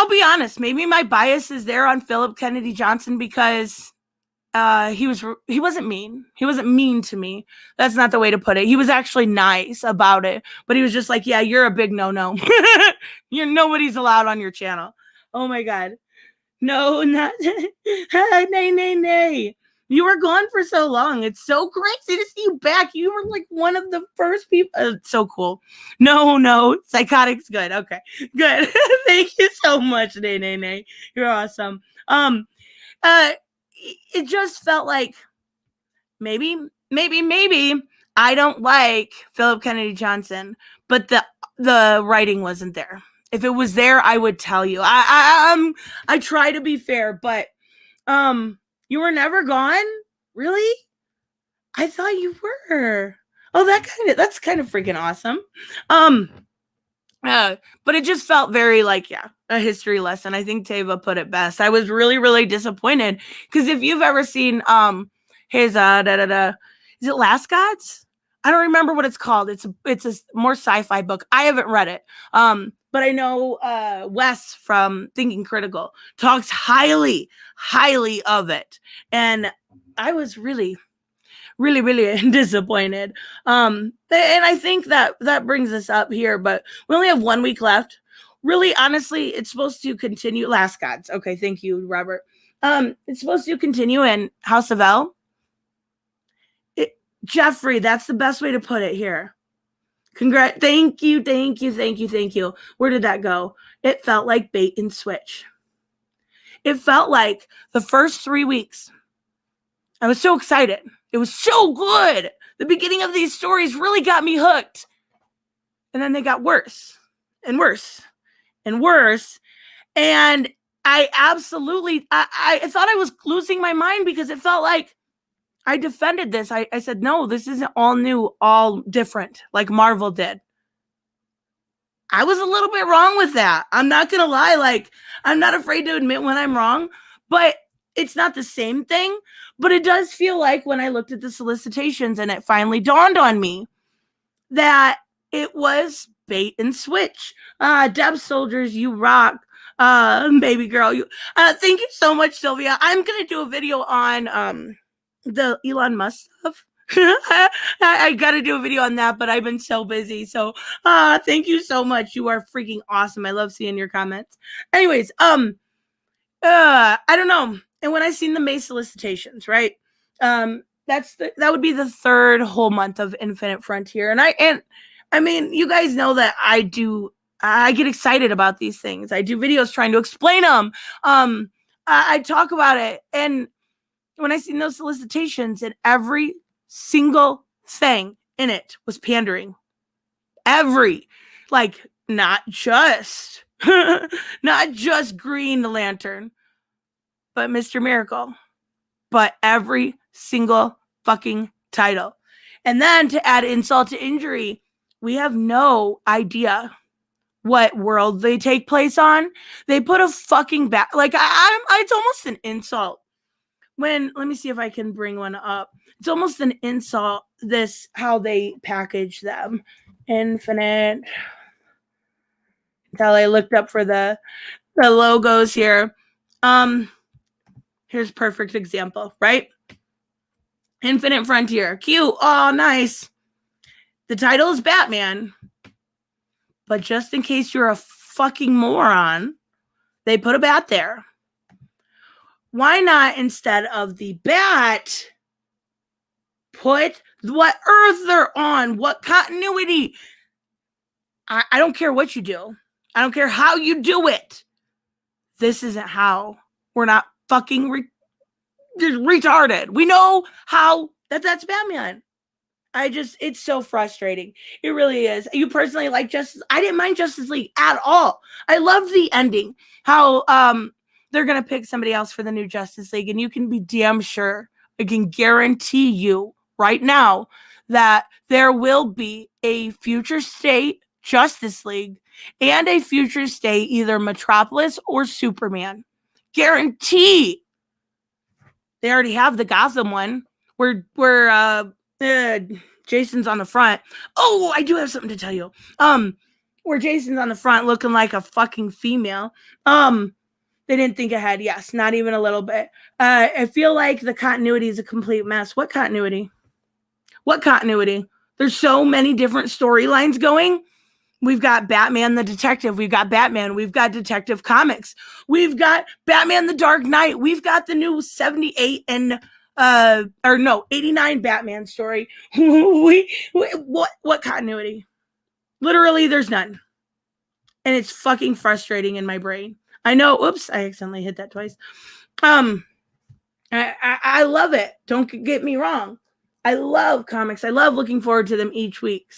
be honest. Maybe my bias is there on Philip Kennedy Johnson because he wasn't mean. He wasn't mean to me. That's not the way to put it. He was actually nice about it, but he was just like, yeah, you're a big no. Nobody's allowed on your channel. Oh my God. No, not nay. You were gone for so long. It's so crazy to see you back. You were like one of the first people. It's so cool. No. Psychotic's good. Okay, good. Thank you so much, nay. You're awesome. It just felt like maybe I don't like Philip Kennedy Johnson, but the writing wasn't there. If it was there, I would tell you. I try to be fair, but you were never gone? Really? I thought you were. Oh, that's kind of freaking awesome. But it just felt very like, a history lesson. I think Teva put it best. I was really, really disappointed because if you've ever seen his is it Last Gods? I don't remember what it's called. It's a more sci-fi book. I haven't read it. But I know Wes from Thinking Critical talks highly of it. And I was really, really, really disappointed. And I think that brings us up here, but we only have 1 week left. Really, honestly, it's supposed to continue. Last Gods. Okay, thank you, Robert. It's supposed to continue in House of L. Jeffrey, that's the best way to put it here. Thank you. Where did that go? It felt like bait and switch. It felt like the first 3 weeks, I was so excited. It was so good. The beginning of these stories really got me hooked. And then they got worse and worse and worse. And I absolutely, I thought I was losing my mind because it felt like I defended this. I said, no, this isn't all new, all different, like Marvel did. I was a little bit wrong with that. I'm not going to lie. Like, I'm not afraid to admit when I'm wrong, but it's not the same thing. But it does feel like when I looked at the solicitations and it finally dawned on me that it was bait and switch. Deb Soldiers, you rock. Baby girl, you. Thank you so much, Sylvia. I'm going to do a video on the Elon Musk stuff. I got to do a video on that, but I've been so busy. So thank you so much. You are freaking awesome. I love seeing your comments. Anyways, I don't know. And when I seen the May solicitations, right? That would be the third whole month of Infinite Frontier. And I mean, you guys know that I get excited about these things. I do videos trying to explain them. I talk about it. And when I seen those solicitations and every single thing in it was pandering. Not just Green Lantern, but Mr. Miracle, but every single fucking title. And then to add insult to injury, we have no idea what world they take place on. They put a fucking it's almost an insult. Let me see if I can bring one up. It's almost an insult, how they package them. Infinite. Until I looked up for the logos here. Here's perfect example, right? Infinite Frontier. Cute. Oh, nice. The title is Batman. But just in case you're a fucking moron, they put a bat there. Why not, instead of the bat, put what Earth they're on, what continuity? I don't care what you do. I don't care how you do it. This isn't how. We're not fucking retarded. We know how that's Batman. It's so frustrating. It really is. You personally like Justice? I didn't mind Justice League at all. I loved the ending. How they're gonna pick somebody else for the new Justice League, and you can be damn sure. I can guarantee you right now that there will be a future state Justice League and a future state either Metropolis or Superman. Guarantee. They already have the Gotham one where Jason's on the front. Oh, I do have something to tell you. Where Jason's on the front looking like a fucking female. They didn't think ahead. Yes, not even a little bit. I feel like the continuity is a complete mess. What continuity? What continuity? There's so many different storylines going. We've got Batman the Detective. We've got Batman. We've got Detective Comics. We've got Batman the Dark Knight. We've got the new 78 and 89 Batman story. What continuity? Literally, there's none. And it's fucking frustrating in my brain. I know. Oops, I accidentally hit that twice. I love it. Don't get me wrong. I love comics. I love looking forward to them each week.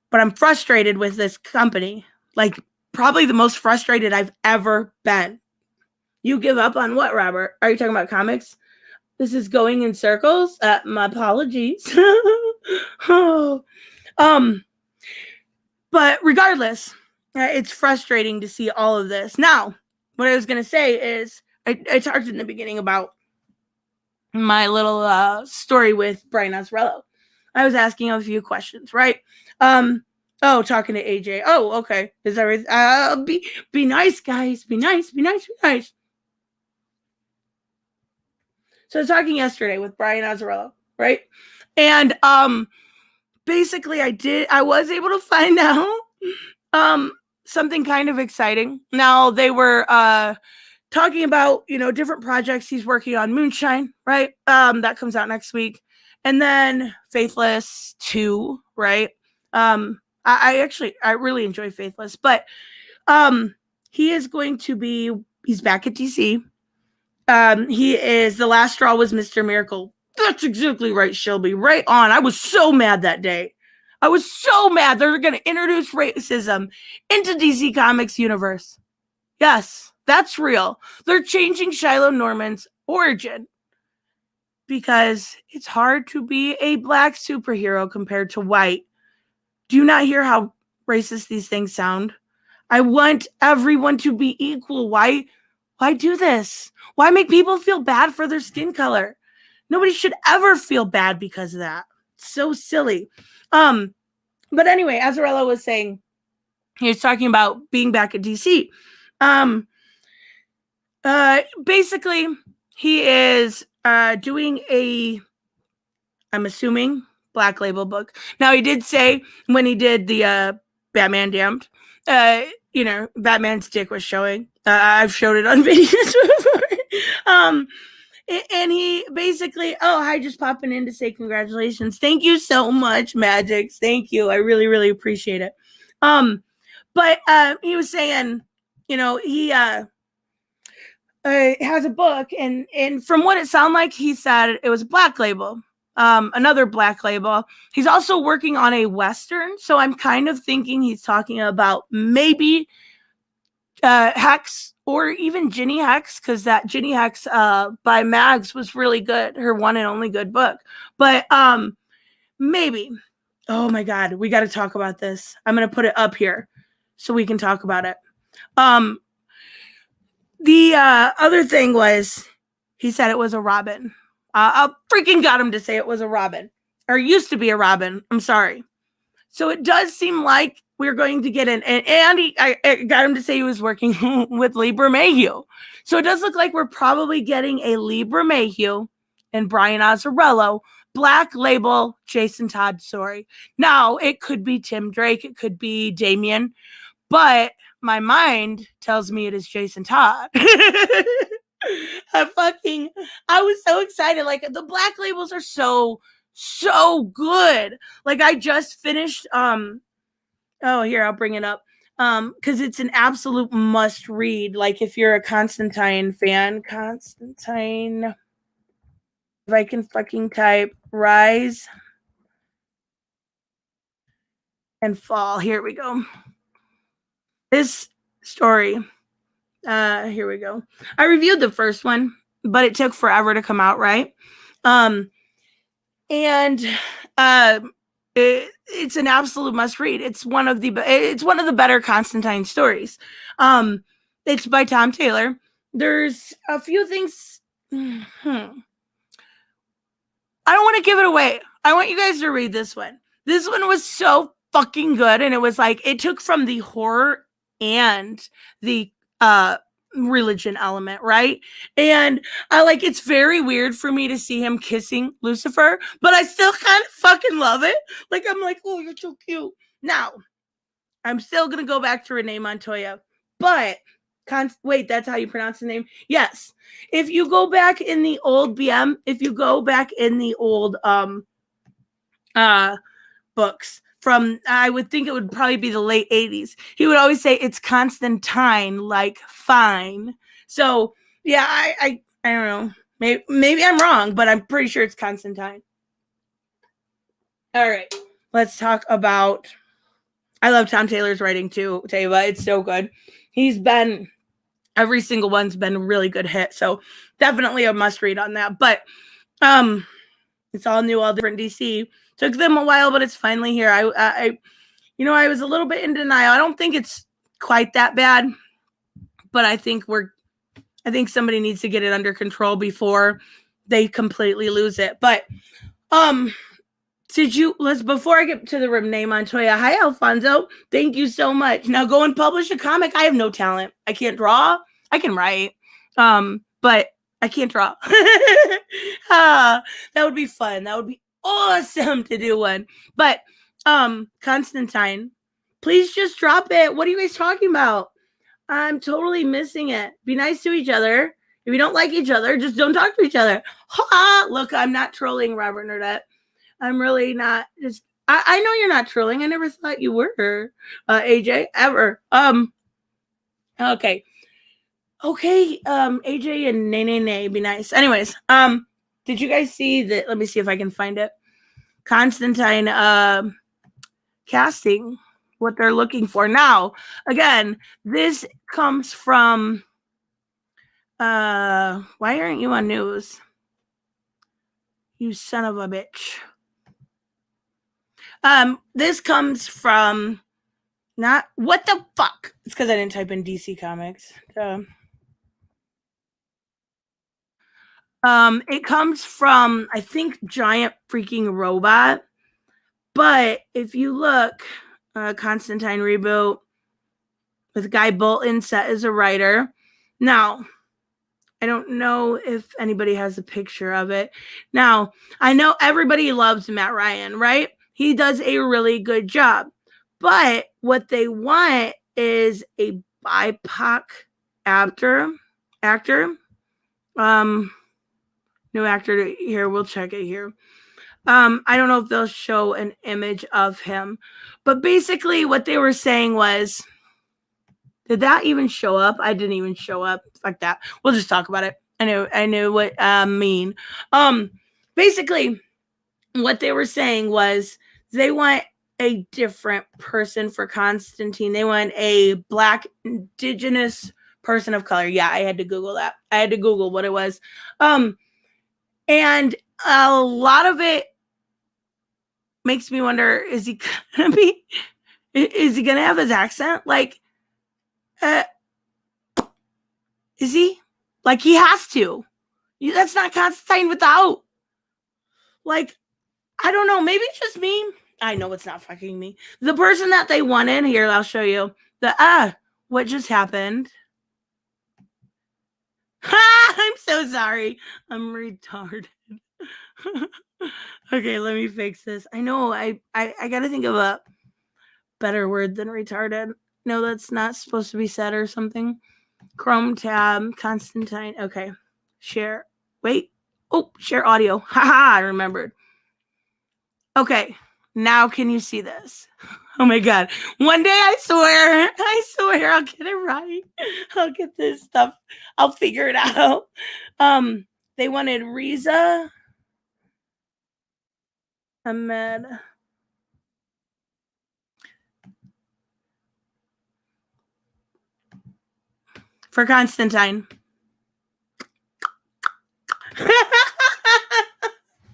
But I'm frustrated with this company. Like, probably the most frustrated I've ever been. You give up on what, Robert? Are you talking about comics? This is going in circles? My apologies. But regardless, it's frustrating to see all of this. Now, what I was going to say is, I talked in the beginning about my little story with Brian Azzarello. I was asking him a few questions, right? Talking to AJ. Oh, okay. Is everything? Be nice, guys. Be nice. Be nice. Be nice. So I was talking yesterday with Brian Azzarello, right? And basically, I was able to find out something kind of exciting. Now they were talking about different projects he's working on. Moonshine, right? That comes out next week, and then Faithless 2, right? I really enjoy Faithless, but he is going to be. He's back at DC. He is the last straw was Mr. Miracle. That's exactly right, Shelby. Right on. I was so mad that day. I was so mad they're going to introduce racism into DC Comics universe. Yes, that's real. They're changing Shiloh Norman's origin because it's hard to be a black superhero compared to white. Do you not hear how racist these things sound? I want everyone to be equal. Why do this? Why make people feel bad for their skin color? Nobody should ever feel bad because of that. It's so silly. But anyway, Azzarello was saying, he was talking about being back at DC. Basically, he is doing I'm assuming, Black Label book. Now, he did say when he did the Batman Damned, Batman's dick was showing. I've showed it on videos before. And he basically, hi, just popping in to say congratulations. Thank you so much, Magix. Thank you. I really, really appreciate it. But he was saying, he has a book, and from what it sounded like, he said it was a Black Label. Another Black Label. He's also working on a Western, so I'm kind of thinking he's talking about maybe Hex or even Ginny Hex, because that Ginny Hex by Mags was really good, her one and only good book. But maybe. Oh my God, we got to talk about this. I'm going to put it up here so we can talk about it. The other thing was, he said it was a Robin. I freaking got him to say it was a Robin, or used to be a Robin. I'm sorry. So it does seem like we're going to get an, and I got him to say he was working with Lee Bermehue. So it does look like we're probably getting a Lee Bermehue and Brian Azzarello Black Label Jason Todd story. Now, it could be Tim Drake. It could be Damian. But my mind tells me it is Jason Todd. I was so excited. Like, the Black Labels are so good. Like, I just finished here, I'll bring it up, because it's an absolute must read. Like, if you're a Constantine fan, if I can fucking type Rise and fall. Here we go. This story. Here we go. I reviewed the first one, but it took forever to come out, right? And it's an absolute must read. It's one of the better Constantine stories. It's by Tom Taylor. There's a few things. I don't want to give it away. I want you guys to read this one. This one was so fucking good, and it was like it took from the horror and the religion element, right? And I like it's very weird for me to see him kissing Lucifer, but I still kind of fucking love it. Like I'm like, oh, you're so cute. Now, I'm still gonna go back to Renee Montoya, but wait, that's how you pronounce the name? Yes. If you go back in the old BM, if you go back in the old books from, I would think it would probably be the late 80s. He would always say it's Constantine, like fine. So yeah, I don't know. Maybe I'm wrong, but I'm pretty sure it's Constantine. All right, let's talk about. I love Tom Taylor's writing too, Tava. It's so good. Every single one's been a really good hit. So definitely a must read on that. But it's all new, all different DC. Took them a while, but it's finally here. I was a little bit in denial. I don't think it's quite that bad, but I think somebody needs to get it under control before they completely lose it. But before I get to the Renee Montoya, hi Alfonso, thank you so much. Now go and publish a comic. I have no talent. I can't draw. I can write, but I can't draw. That would be fun. That would be awesome to do one. But Constantine, please just drop it. What are you guys talking about? I'm totally missing it. Be nice to each other. If you don't like each other, just don't talk to each other. Ha! Look, I'm not trolling Robert Nerdette. I'm really not. Just I know you're not trolling. I never thought you were, AJ, ever. Okay. AJ and nay, be nice. Anyways, did you guys see that? Let me see if I can find it. Constantine casting, what they're looking for. Now, again, this comes from why aren't you on news? You son of a bitch. This comes from not what the fuck? It's because I didn't type in DC Comics. It comes from, I think, Giant Freaking Robot. But if you look, Constantine reboot with Guy Bolton set as a writer. Now, I don't know if anybody has a picture of it. Now, I know everybody loves Matt Ryan, right? He does a really good job. But what they want is a BIPOC actor. No actor here. We'll check it here. I don't know if they'll show an image of him. But basically what they were saying was, did that even show up? I didn't even show up. Fuck that. We'll just talk about it. I knew what I mean. Basically, what they were saying was they want a different person for Constantine. They want a Black indigenous person of color. Yeah, I had to Google that. I had to Google what it was. And a lot of it makes me wonder, is he gonna have his accent? Like, is he? Like, he has to. That's not Constantine without. Like, I don't know. Maybe it's just me. I know it's not fucking me. The person that they wanted, here, I'll show you. What just happened? I'm so sorry. I'm retarded. Okay, let me fix this. I know I gotta think of a better word than retarded. No, that's not supposed to be said or something. Chrome tab, Constantine. Okay. Share. Wait. Oh, share audio. Haha, I remembered. Okay. Now can you see this? Oh my God. One day I swear I'll get it right. I'll get this stuff. I'll figure it out. They wanted Riza Ahmed. for Constantine.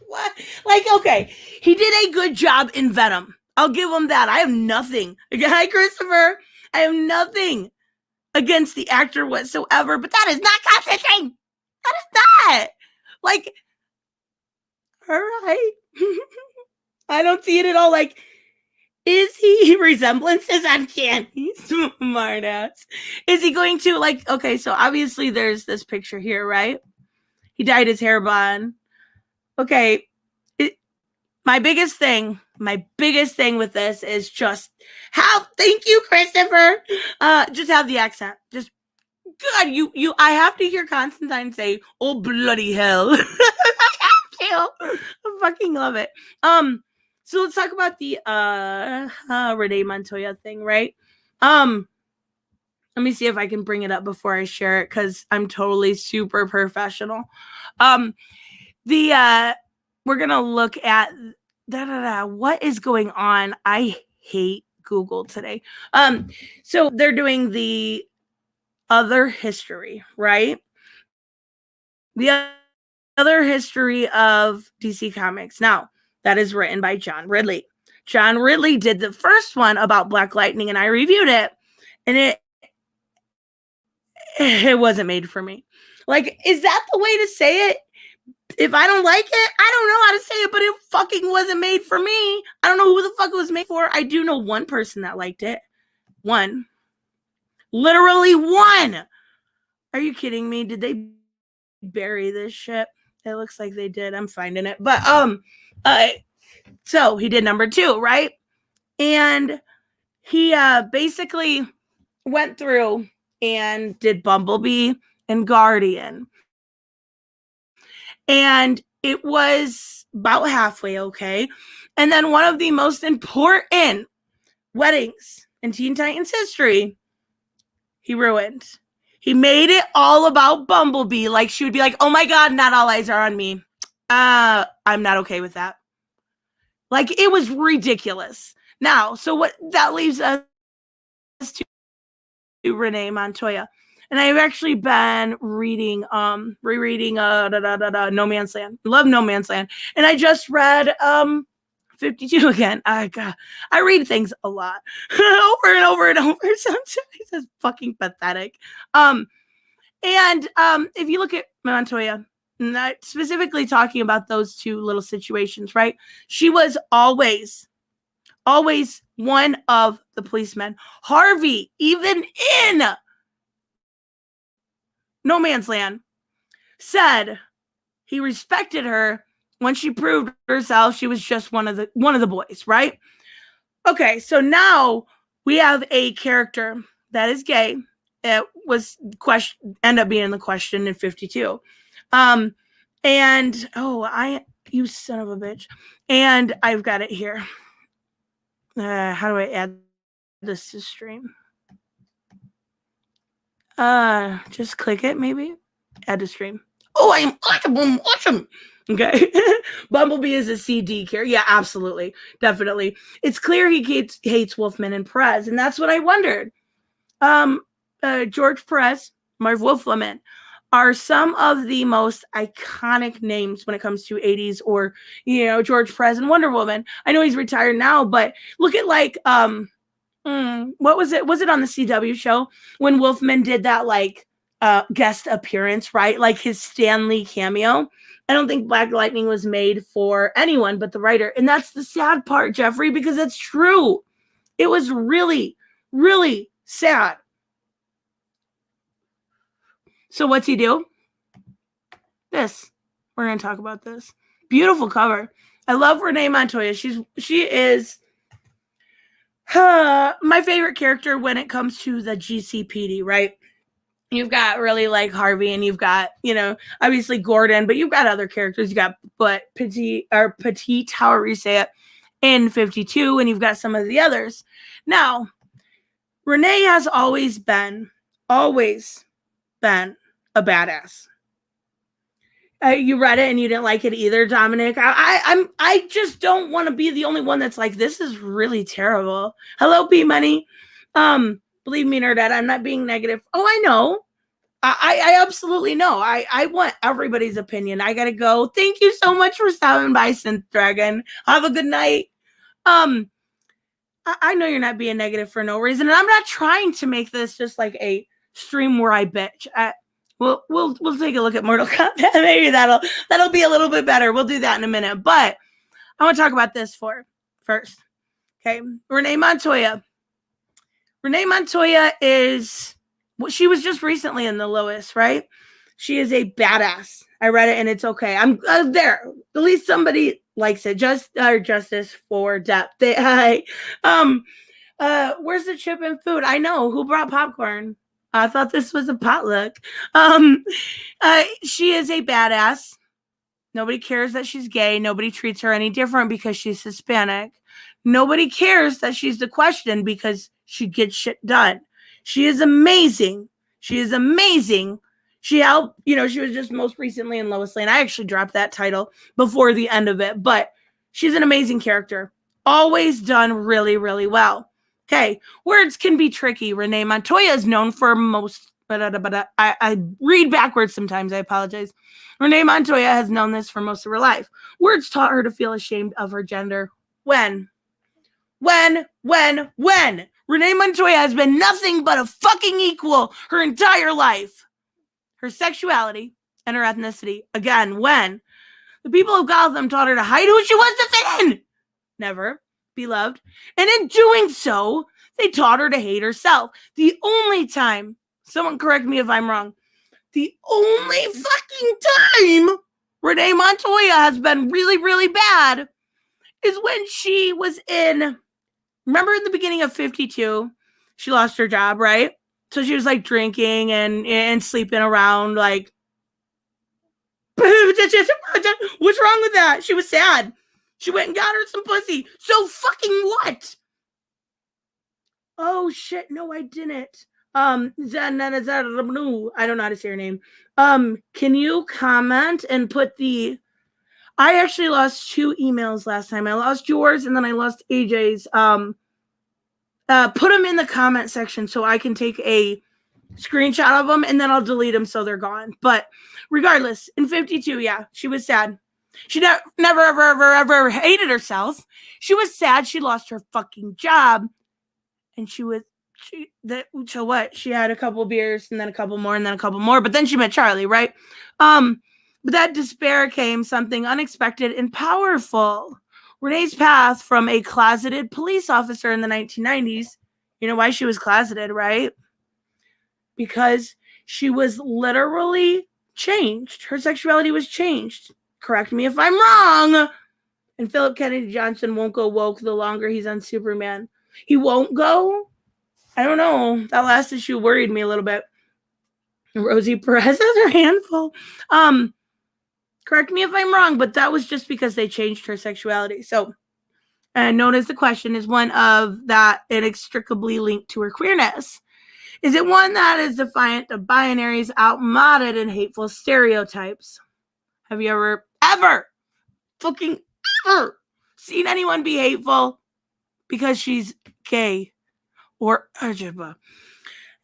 What? Like, okay, he did a good job in Venom. I'll give him that. I have nothing. Hi, Christopher. I have nothing against the actor whatsoever, but that is not Constantine. That is not. Like, all right. I don't see it at all. Like, is he resemblances uncanny? Smart ass. Is he going to, like, okay, so obviously there's this picture here, right? He dyed his hair blonde. Okay. My biggest thing with this is just thank you, Christopher. Just have the accent. Just God, I have to hear Constantine say, "Oh bloody hell." I fucking love it. So let's talk about the Renee Montoya thing, right? Let me see if I can bring it up before I share it, because I'm totally super professional. We're gonna look at what is going on. I hate Google today. So they're doing the other history, right? The other history of DC Comics. Now, that is written by John Ridley. John Ridley did the first one about Black Lightning, and I reviewed it, and it wasn't made for me. Like, is that the way to say it? If I don't like it, I don't know how to say it, but it fucking wasn't made for me. I don't know who the fuck it was made for. I do know one person that liked it. One. Literally one. Are you kidding me? Did they bury this shit? It looks like they did. I'm finding it. But so he did number 2, right? And he basically went through and did Bumblebee and Guardian. And it was about halfway okay. And then one of the most important weddings in Teen Titans history, he ruined. He made it all about Bumblebee. Like, she would be like, oh my God, not all eyes are on me. I'm not okay with that. Like, it was ridiculous. Now, so what that leaves us to Renee Montoya. And I've actually been rereading No Man's Land. Love No Man's Land. And I just read 52 again. I read things a lot. over and over and over. Sometimes it's fucking pathetic. And if you look at Montoya, not specifically talking about those two little situations, right? She was always one of the policemen. Harvey, even in No Man's Land, said he respected her when she proved herself. She was just one of the boys, right? Okay, so now we have a character that is gay. It was end up being the question in 52. And you son of a bitch. And I've got it here. How do I add this to stream? Just click it, maybe. Add to stream. Oh, I'm awesome. Okay. Bumblebee is a CD character. Yeah, absolutely. Definitely. It's clear he hates Wolfman and Perez, and that's what I wondered. George Perez, Marv Wolfman are some of the most iconic names when it comes to 80s, or, George Perez and Wonder Woman. I know he's retired now, but look at like, what was it? Was it on the CW show when Wolfman did that guest appearance, right? Like his Stan Lee cameo. I don't think Black Lightning was made for anyone but the writer. And that's the sad part, Jeffrey, because it's true. It was really, really sad. So what's he do? This. We're going to talk about this. Beautiful cover. I love Renee Montoya. She is my favorite character when it comes to the GCPD, right? You've got really like Harvey, and you've got, obviously Gordon, but you've got other characters. You got Petite, however you say it, in 52, and you've got some of the others. Now, Renee has always been a badass. You read it and you didn't like it either, Dominic. I just don't want to be the only one that's like, this is really terrible. Hello, P Money. Believe me, Nerdette, I'm not being negative. Oh, I know. I absolutely know. I want everybody's opinion. I gotta go. Thank you so much for stopping by, Synth Dragon. Have a good night. I know you're not being negative for no reason, and I'm not trying to make this just like a stream where I bitch. We'll take a look at Mortal Kombat. Maybe that'll be a little bit better. We'll do that in a minute. But I want to talk about this first. Okay, Renee Montoya. Renee Montoya is she was just recently in the Lois, right? She is a badass. I read it and it's okay. I'm there. At least somebody likes it. Justice for depth. Where's the chip and food? I know who brought popcorn. I thought this was a potluck. She is a badass. Nobody cares that she's gay. Nobody treats her any different because she's Hispanic. Nobody cares that she's the question because she gets shit done. She is amazing. She is amazing. She helped, she was just most recently in Lois Lane. I actually dropped that title before the end of it, but she's an amazing character. Always done really, really well. Okay, words can be tricky. Renee Montoya is known for most, I read backwards sometimes. I apologize. Renee Montoya has known this for most of her life. Words taught her to feel ashamed of her gender. When? Renee Montoya has been nothing but a fucking equal her entire life. Her sexuality and her ethnicity. Again, when? The people of Gotham taught her to hide who she was to fit in. Never. Beloved. And in doing so, they taught her to hate herself. The only time, someone correct me if I'm wrong, the only fucking time Renee Montoya has been really, really bad is when she was in, remember in the beginning of 52, she lost her job, right? So she was like drinking and sleeping around, like, what's wrong with that? She was sad. She went and got her some pussy. So fucking what? Oh shit, no, I didn't. I don't know how to say her name. Can you comment and put I actually lost 2 emails last time. I lost yours and then I lost AJ's. Put them in the comment section so I can take a screenshot of them and then I'll delete them so they're gone. But regardless, in 52, yeah, she was sad. She never, ever hated herself. She was sad she lost her fucking job. And so what? She had a couple beers and then a couple more and then a couple more. But then she met Charlie, right? But that despair came something unexpected and powerful. Renee's path from a closeted police officer in the 1990s. You know why she was closeted, right? Because she was literally changed. Her sexuality was changed. Correct me if I'm wrong. And Philip Kennedy Johnson won't go woke the longer he's on Superman. He won't go? I don't know. That last issue worried me a little bit. Rosie Perez has her hand full. Correct me if I'm wrong, but that was just because they changed her sexuality. So, and notice the question is one of that inextricably linked to her queerness. Is it one that is defiant of binaries, outmoded, and hateful stereotypes? Have you ever seen anyone be hateful because she's gay or Ajaba?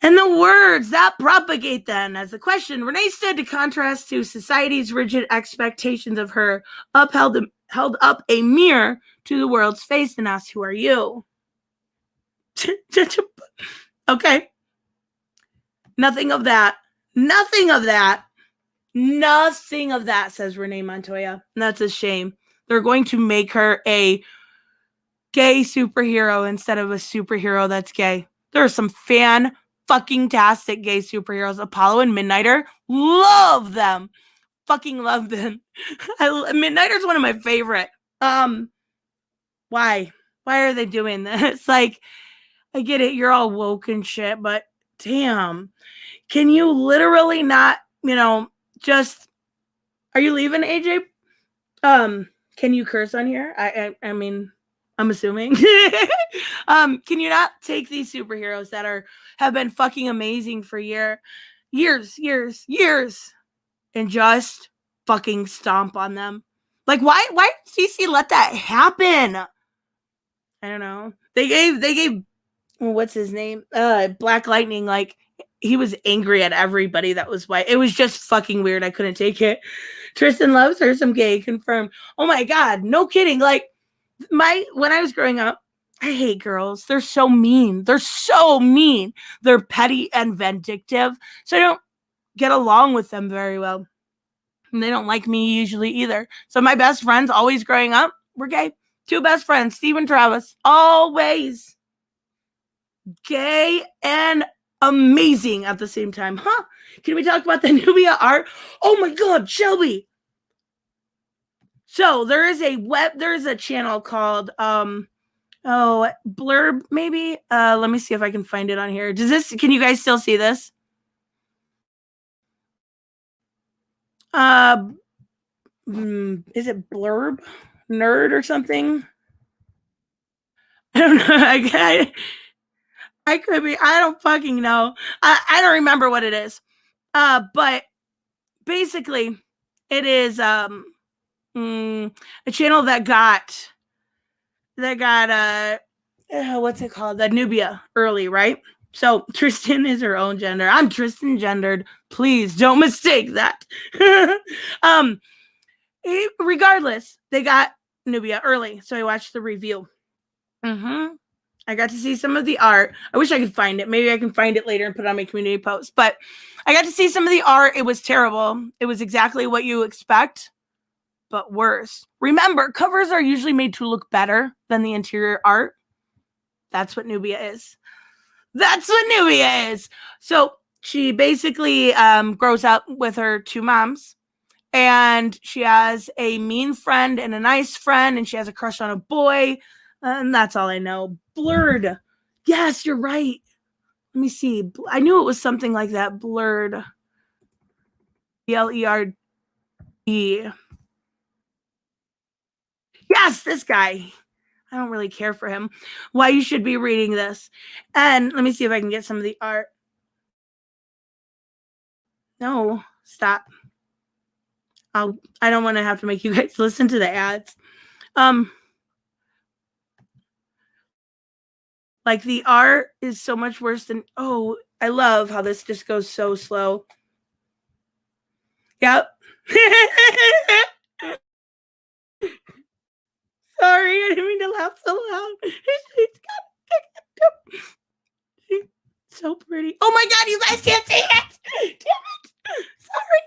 And the words that propagate then as the question, Renee stood to contrast to society's rigid expectations of her, held up a mirror to the world's face and asked, who are you? Okay. Nothing of that, says Renee Montoya. And that's a shame. They're going to make her a gay superhero instead of a superhero that's gay. There are some fucking-tastic gay superheroes. Apollo and Midnighter, love them. Fucking love them. Midnighter's one of my favorite. Why are they doing this? Like, I get it, you're all woke and shit, but damn. Can you literally not, just, are you leaving, AJ? Can you curse on here? I mean, I'm assuming. Can you not take these superheroes that have been fucking amazing for years, and just fucking stomp on them? Like, why did DC let that happen? I don't know. They gave what's his name? Black Lightning, like, he was angry at everybody that was white. It was just fucking weird. I couldn't take it. Tristan loves her some gay, confirmed. Oh my God, no kidding. Like when I was growing up, I hate girls. They're so mean. They're so mean. They're petty and vindictive. So I don't get along with them very well. And they don't like me usually either. So my best friends always growing up were gay. 2 best friends, Steve and Travis, always gay and amazing at the same time. Huh? Can we talk about the Nubia art? Oh my God, Shelby. So there is a channel called Blurb maybe. Let me see if I can find it on here. Can you guys still see this? Is it Blurb Nerd or something? I don't know. I could be. I don't fucking know. I don't remember what it is. But basically, it is a channel that got what's it called? The Nubia early, right? So Tristan is her own gender. I'm Tristan gendered. Please don't mistake that. Regardless, they got Nubia early, so I watched the review. I got to see some of the art. I wish I could find it. Maybe I can find it later and put it on my community post. But I got to see some of the art. It was terrible. It was exactly what you expect, but worse. Remember, covers are usually made to look better than the interior art. That's what Nubia is. That's what Nubia is. So she basically grows up with her 2 moms. And she has a mean friend and a nice friend. And she has a crush on a boy. And that's all I know. Blurred. Yes, you're right. Let me see. I knew it was something like that. Blurred. Blerd. Yes, this guy. I don't really care for him. Why you should be reading this. And let me see if I can get some of the art. No, stop. I don't want to have to make you guys listen to the ads. Like the art is so much worse than, I love how this just goes so slow. Yep. Sorry, I didn't mean to laugh so loud. She's so pretty. Oh my God, you guys can't see it. Damn it. Sorry.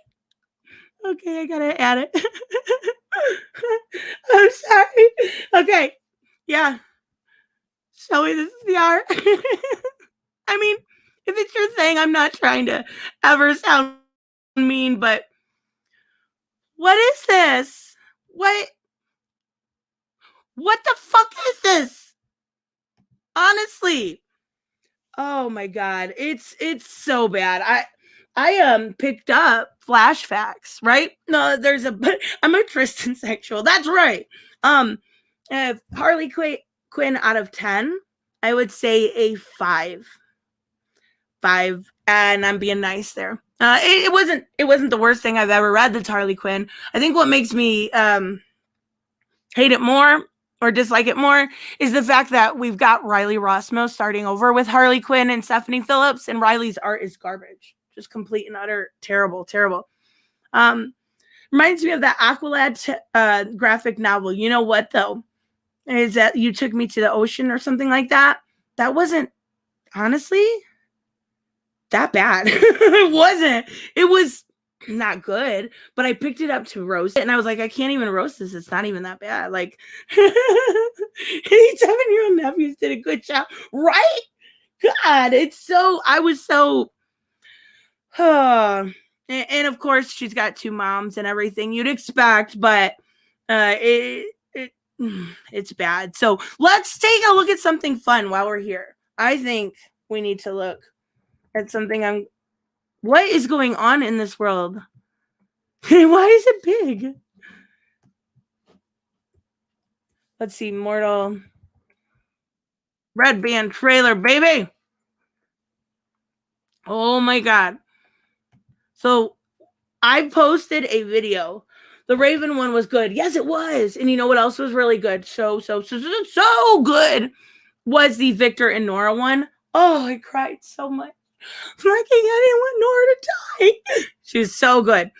Okay, I gotta add it. I'm sorry. Okay. Yeah. Shelby, this is the art. I mean, if it's your thing, I'm not trying to ever sound mean, but what is this? What the fuck is this? Honestly. Oh my God. It's so bad. I picked up Flash Facts, right? No, I'm a Tristan sexual. That's right. If Harley Quinn out of 10, I would say a 5. 5, and I'm being nice there. It wasn't the worst thing I've ever read, that's Harley Quinn. I think what makes me hate it more or dislike it more is the fact that we've got Riley Rossmo starting over with Harley Quinn and Stephanie Phillips, and Riley's art is garbage. Just complete and utter terrible. Reminds me of that Aqualad graphic novel. You know what, though? Is that You Took Me to the Ocean or something like that? That wasn't, honestly, that bad. It wasn't. It was not good, but I picked it up to roast it, and I was like, I can't even roast this. It's not even that bad. Like, 7-year-old nephews did a good job, right? God, I was so, and of course, she's got 2 moms and everything you'd expect, but it's bad. So let's take a look at something fun while we're here. I think we need to look at something. What is going on in this world? Why is it big? Let's see. Mortal Red Band trailer, baby. Oh my God. So I posted a video. The Raven one was good. Yes, it was. And you know what else was really good? So good was the Victor and Nora one. Oh, I cried so much. Like, I didn't want Nora to die. She's so good.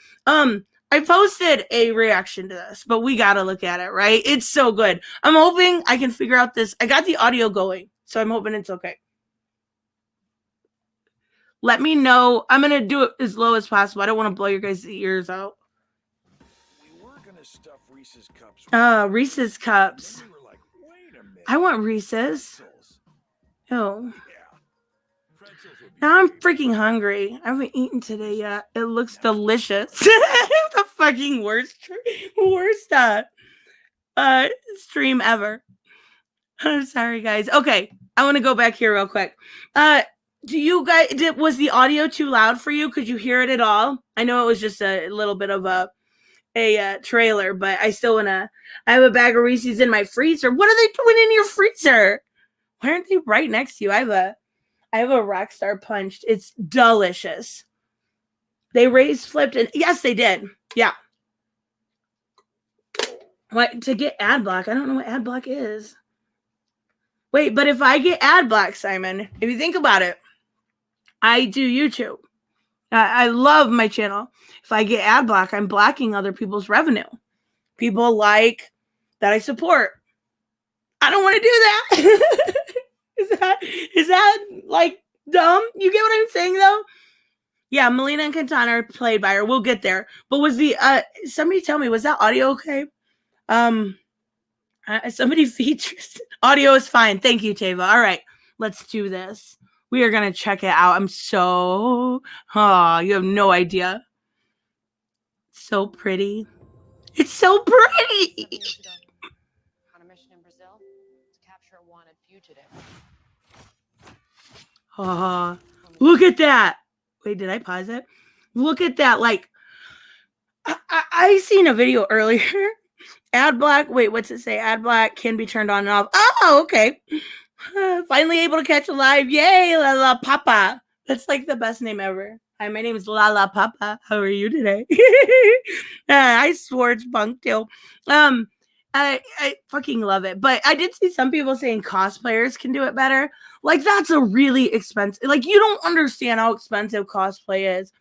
I posted a reaction to this, but we gotta look at it, right? It's so good. I'm hoping I can figure out this. I got the audio going, so I'm hoping it's okay. Let me know. I'm gonna do it as low as possible. I don't want to blow your guys' ears out. We were gonna stuff Reese's cups. Reese's cups. We were like, wait a minute. I want Reese's. Oh. Yeah. Now I'm freaking hungry. I haven't eaten today yet. It looks delicious. The fucking worst stream ever. I'm sorry, guys. Okay, I want to go back here real quick. Do you guys? Was the audio too loud for you? Could you hear it at all? I know it was just a little bit of a trailer, but I still wanna. I have a bag of Reese's in my freezer. What are they doing in your freezer? Why aren't they right next to you? I have a Rockstar Punched. It's delicious. They raised, flipped, and yes, they did. Yeah. What to get ad block? I don't know what ad block is. Wait, but if I get ad block, Simon, if you think about it, I do YouTube. I love my channel. If I get ad block, I'm blocking other people's revenue. People like that I support. I don't want to do that. Is that like dumb? You get what I'm saying though? Yeah, Melina and Quintana are played by her. We'll get there. But was the somebody tell me, was that audio okay? Somebody features audio is fine. Thank you, Tava. All right, let's do this. We are gonna check it out. I'm so you have no idea. So pretty. It's so pretty. On a mission in Brazil to capture a wanted fugitive. Look at that. Wait, did I pause it? Look at that. Like, I seen a video earlier. Ad block. Wait, what's it say? Ad block can be turned on and off. Oh, okay. Finally able to catch a live. Yay, La La Papa. That's like the best name ever. Hi, my name is La La Papa. How are you today? I swore it's bunk too. I fucking love it. But I did see some people saying cosplayers can do it better. Like, that's a really expensive. Like, you don't understand how expensive cosplay is.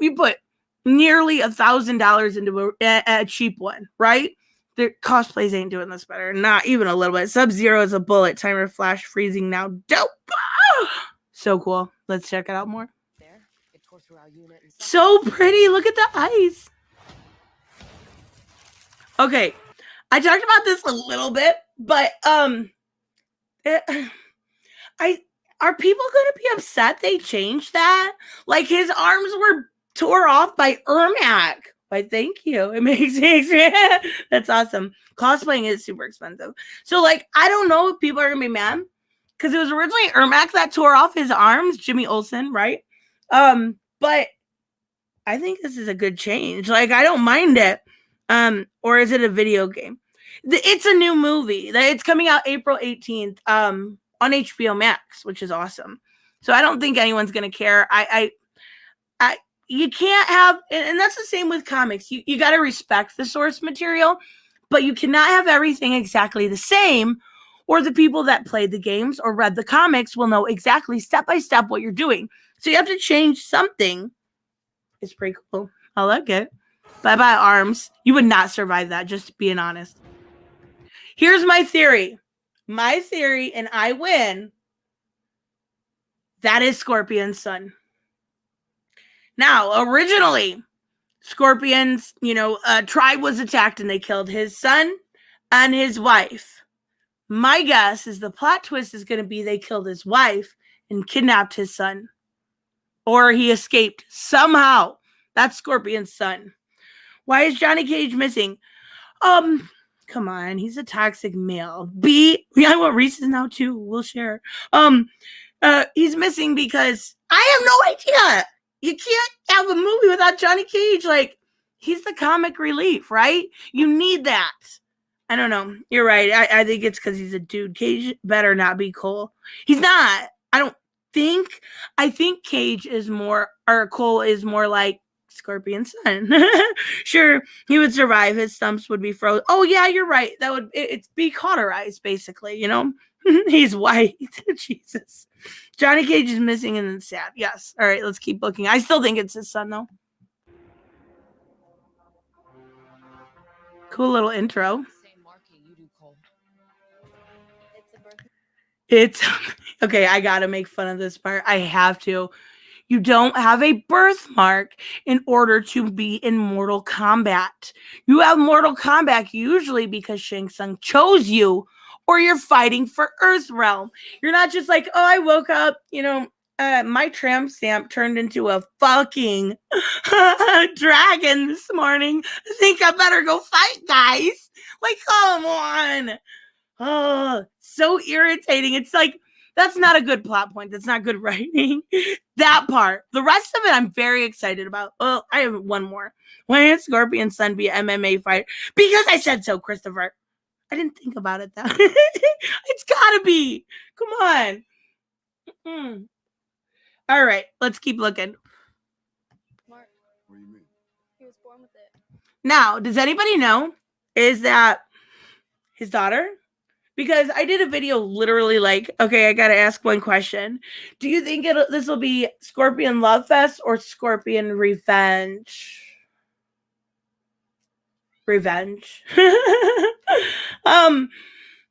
You put nearly $1,000 into a cheap one, right? The cosplays ain't doing this better. Not even a little bit. Sub-Zero is a bullet. Timer flash freezing now. Dope. So cool. Let's check it out more. So pretty. Look at the eyes. Okay. I talked about this a little bit, but are people going to be upset they changed that? Like, his arms were tore off by Ermac. Why, thank you. It makes that's awesome. Cosplaying is super expensive. So, like, I don't know if people are going to be mad because it was originally Ermac that tore off his arms, Jimmy Olsen, right? But I think this is a good change. Like, I don't mind it. Or is it a video game? It's a new movie. It's coming out April 18th on HBO Max, which is awesome. So I don't think anyone's going to care. You can't have, and that's the same with comics. You got to respect the source material, but you cannot have everything exactly the same, or the people that played the games or read the comics will know exactly step by step what you're doing. So you have to change something. It's pretty cool. I like it. Bye-bye arms. You would not survive that, just being honest. Here's my theory. My theory, and I win. That is Scorpion's son. Now, originally, Scorpion's, tribe was attacked and they killed his son and his wife. My guess is the plot twist is going to be they killed his wife and kidnapped his son. Or he escaped somehow. That's Scorpion's son. Why is Johnny Cage missing? Come on, he's a toxic male. I want Reese's now too. We'll share. He's missing because I have no idea. You can't have a movie without Johnny Cage. Like, he's the comic relief, right? You need that. I don't know. You're right. I think it's because he's a dude. Cage better not be Cole. He's not. I think Cage is more, or Cole is more like Scorpion Sun. Sure, he would survive. His stumps would be frozen. Oh yeah, you're right. That would it's be cauterized basically. You know, he's white. Jesus. Johnny Cage is missing and it's sad. Yes. All right, let's keep looking. I still think it's his son though. Cool little intro. Same marking you do, Cole. It's a birth. It's okay. I gotta make fun of this part. I have to. You don't have a birthmark in order to be in Mortal Kombat. You have Mortal Kombat usually because Shang Tsung chose you, or you're fighting for Earthrealm. You're not just like, oh, I woke up, you know, my tramp stamp turned into a fucking dragon this morning. I think I better go fight, guys. Like, come on. Oh, so irritating. It's like, that's not a good plot point. That's not good writing. That part. The rest of it, I'm very excited about. Oh, I have one more. Why can't Scorpion's son be an MMA fighter? Because I said so, Christopher. I didn't think about it, though. It's gotta be. Come on. Mm-mm. All right, let's keep looking. Mark, What do you mean? he was born with it. Now, does anybody know, is that his daughter? Because I did a video literally like, okay, I got to ask one question. Do you think this will be Scorpion Love Fest or Scorpion Revenge? Revenge.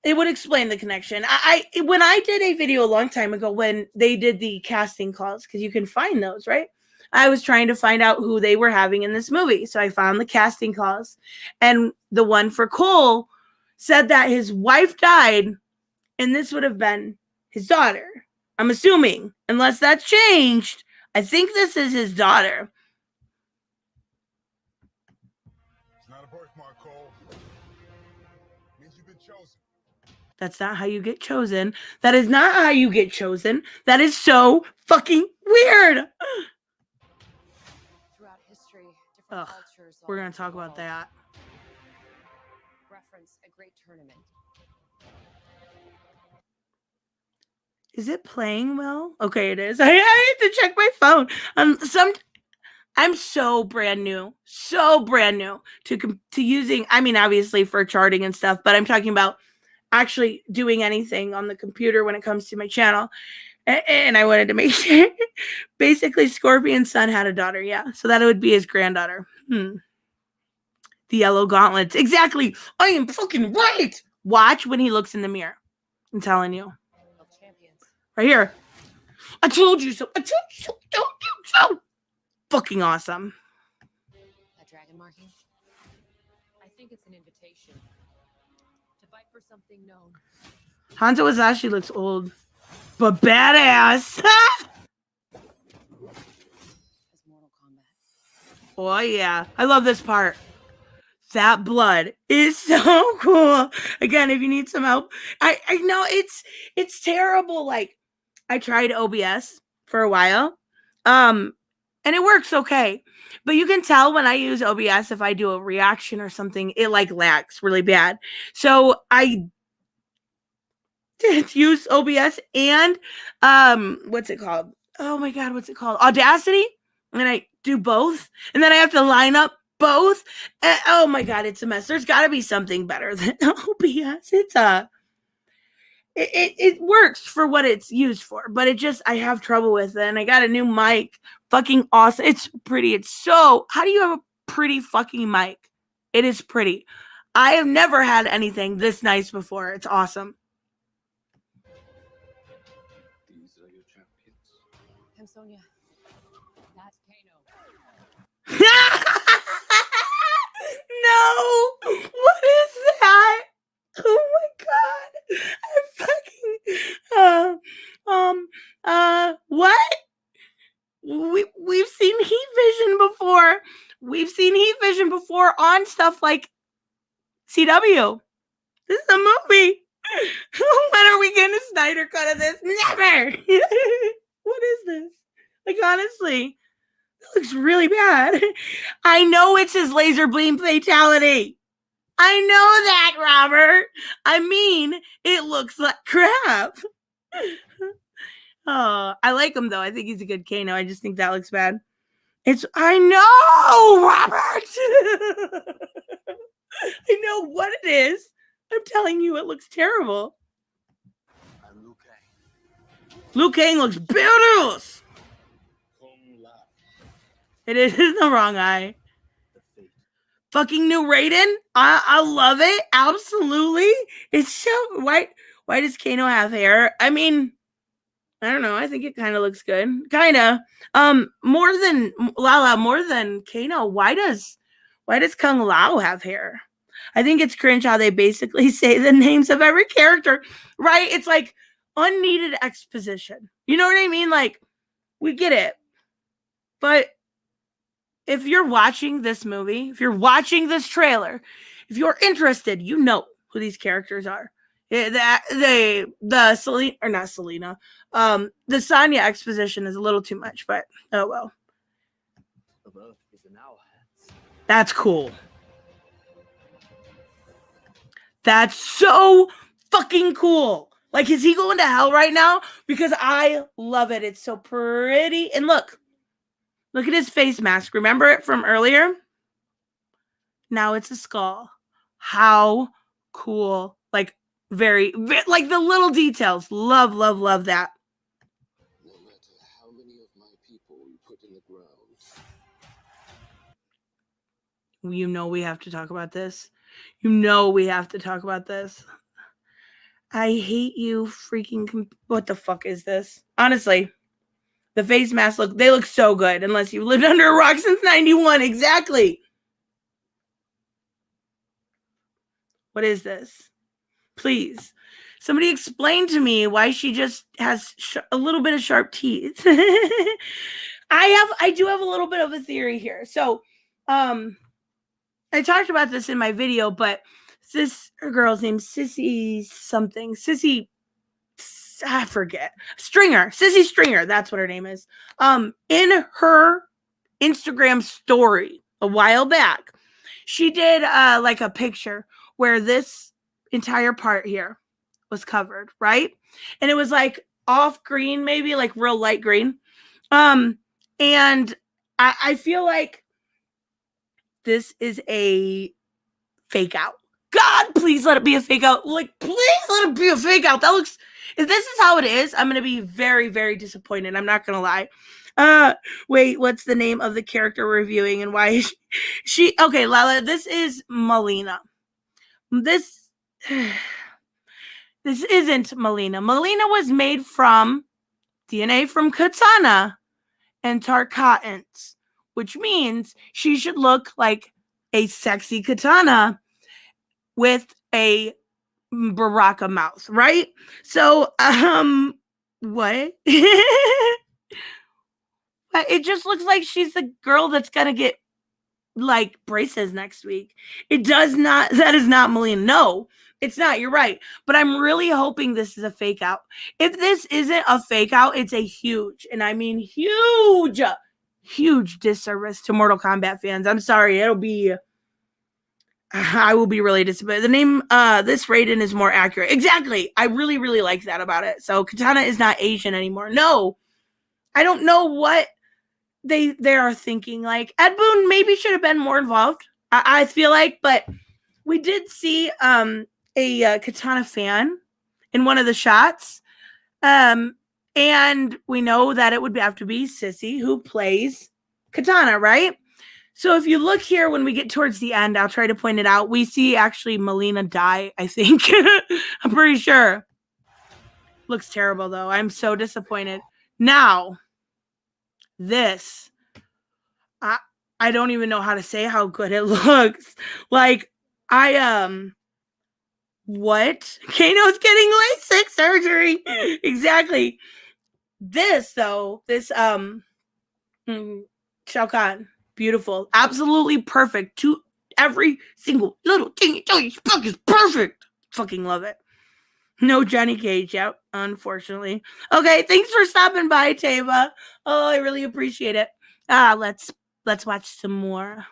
It would explain the connection. I when I did a video a long time ago when they did the casting calls, because you can find those, right? I was trying to find out who they were having in this movie. So I found the casting calls. And the one for Cole said that his wife died, and this would have been his daughter. I'm assuming, unless that's changed. I think this is his daughter. It's not a birthmark, Cole. It means you've been chosen. That's not how you get chosen. That is not how you get chosen. That is so fucking weird. Throughout history, different Ugh, cultures. we're all going over to talk the about world that. Reference a great tournament. Is it playing well? Okay, it is. I had to check my phone. I'm so brand new to using. I mean, obviously for charting and stuff, but I'm talking about actually doing anything on the computer when it comes to my channel. And I wanted to make sure. Basically, Scorpion's son had a daughter, yeah. So that would be his granddaughter. The yellow gauntlets. Exactly. I am fucking right. Watch when he looks in the mirror. I'm telling you. Of champions. Right here. I told you so. I told you so. I told you so. Fucking awesome. That dragon marking? I think it's an invitation to fight for something known. Hanzo Asashi looks old, but badass. As Mortal Kombat. Oh, yeah. I love this part. That blood is so cool. Again, if you need some help, I know it's terrible. Like, I tried OBS for a while. And it works okay. But you can tell when I use OBS, if I do a reaction or something, it like lags really bad. So I did use OBS and what's it called? Oh my God, what's it called? Audacity. And I do both. And then I have to line up both. And, oh my God, it's a mess. There's got to be something better than OBS. It works for what it's used for, but I have trouble with it. And I got a new mic. Fucking awesome. It's pretty. How do you have a pretty fucking mic? It is pretty. I have never had anything this nice before. It's awesome. These are your champions. I'm Sonya. That's Kano. No! What is that? Oh my God. I fucking what? We've seen heat vision before. We've seen heat vision before on stuff like CW. This is a movie. When are we getting a Snyder cut of this? Never. What is this? Like, honestly, it looks really bad. I know it's his laser beam fatality. I know that, Robert. I mean, it looks like crap. Oh, I like him though. I think he's a good Kano. I just think that looks bad. I know, Robert. I know what it is. I'm telling you, it looks terrible. I'm Liu Kang. Liu Kang looks beautiful. Kung Lao. It is in the wrong eye. The fate. Fucking new Raiden. I love it. Absolutely. It's so white. Why does Kano have hair? I mean, I don't know. I think it kind of looks good. Kind of. More than Lala, more than Kano. Why does Kung Lao have hair? I think it's cringe how they basically say the names of every character, right? It's like unneeded exposition. You know what I mean? Like, we get it. But if you're watching this movie, if you're watching this trailer, if you're interested, you know who these characters are. The Selena, or not Selena, the Sonya exposition is a little too much, but oh well. Of Earth is in our hands. That's cool. That's so fucking cool. Like, is he going to hell right now? Because I love it. It's so pretty. And look at his face mask. Remember it from earlier? Now it's a skull. How cool. Like, very, like the little details. Love, love, love that. No matter how many of my people we put in the ground. You know we have to talk about this. You know we have to talk about this. I hate you freaking... What the fuck is this? Honestly, the face masks they look so good unless you lived under a rock since 91. Exactly. What is this? Please. Somebody explain to me why she just has a little bit of sharp teeth. I do have a little bit of a theory here. So, I talked about this in my video, but her girl's name Sissy something. Sissy, I forget. Stringer. Sissy Stringer. That's what her name is. In her Instagram story a while back, she did like a picture where this entire part here was covered, right? And it was like off green, maybe like real light green. And I feel like this is a fake out. God, please let it be a fake out. Like, please let it be a fake out. That looks, if this is how it is, I'm going to be very, very disappointed. I'm not going to lie. Wait, what's the name of the character we're reviewing and why she okay, Lala, this is Melina. This isn't Melina. Melina was made from DNA from Katana and Tarkatans, which means she should look like a sexy Katana with a Baraka mouth, right? So, what? It just looks like she's the girl that's gonna get like braces next week. That is not Melina. No, it's not. You're right. But I'm really hoping this is a fake out. If this isn't a fake out, it's a huge, and I mean huge disservice to Mortal Kombat fans. I'm sorry. I will be really disappointed. The name, this Raiden is more accurate. Exactly. I really, really like that about it. So Katana is not Asian anymore. No, I don't know what they are thinking. Like, Ed Boon maybe should have been more involved. I feel like, but we did see a Katana fan in one of the shots. And we know that it would have to be Sissy who plays Katana, right? So if you look here, when we get towards the end, I'll try to point it out. We see actually Melina die, I think. I'm pretty sure. Looks terrible, though. I'm so disappointed. Now, this. I don't even know how to say how good it looks. Like, what? Kano's getting LASIK surgery. Exactly. This, though, Shao Kahn. Beautiful. Absolutely perfect. To every single little thing you tell you is perfect. Fucking love it. No Johnny Cage out, unfortunately. Okay, thanks for stopping by, Tava. Oh, I really appreciate it. Let's watch some more.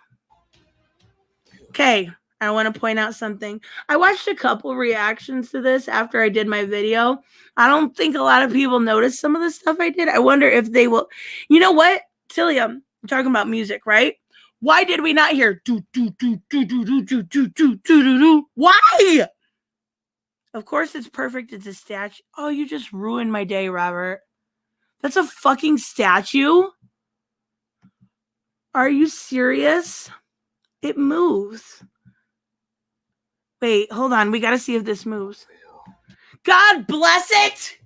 Okay, I want to point out something. I watched a couple reactions to this after I did my video. I don't think a lot of people noticed some of the stuff I did. I wonder if they will. You know what, Tillium? I'm talking about music, right? Why did we not hear do do do do do do do do do do do? Why? Of course it's perfect. It's a statue. Oh, you just ruined my day, Robert. That's a fucking statue? Are you serious? It moves. Wait, hold on. We got to see if this moves. God bless it!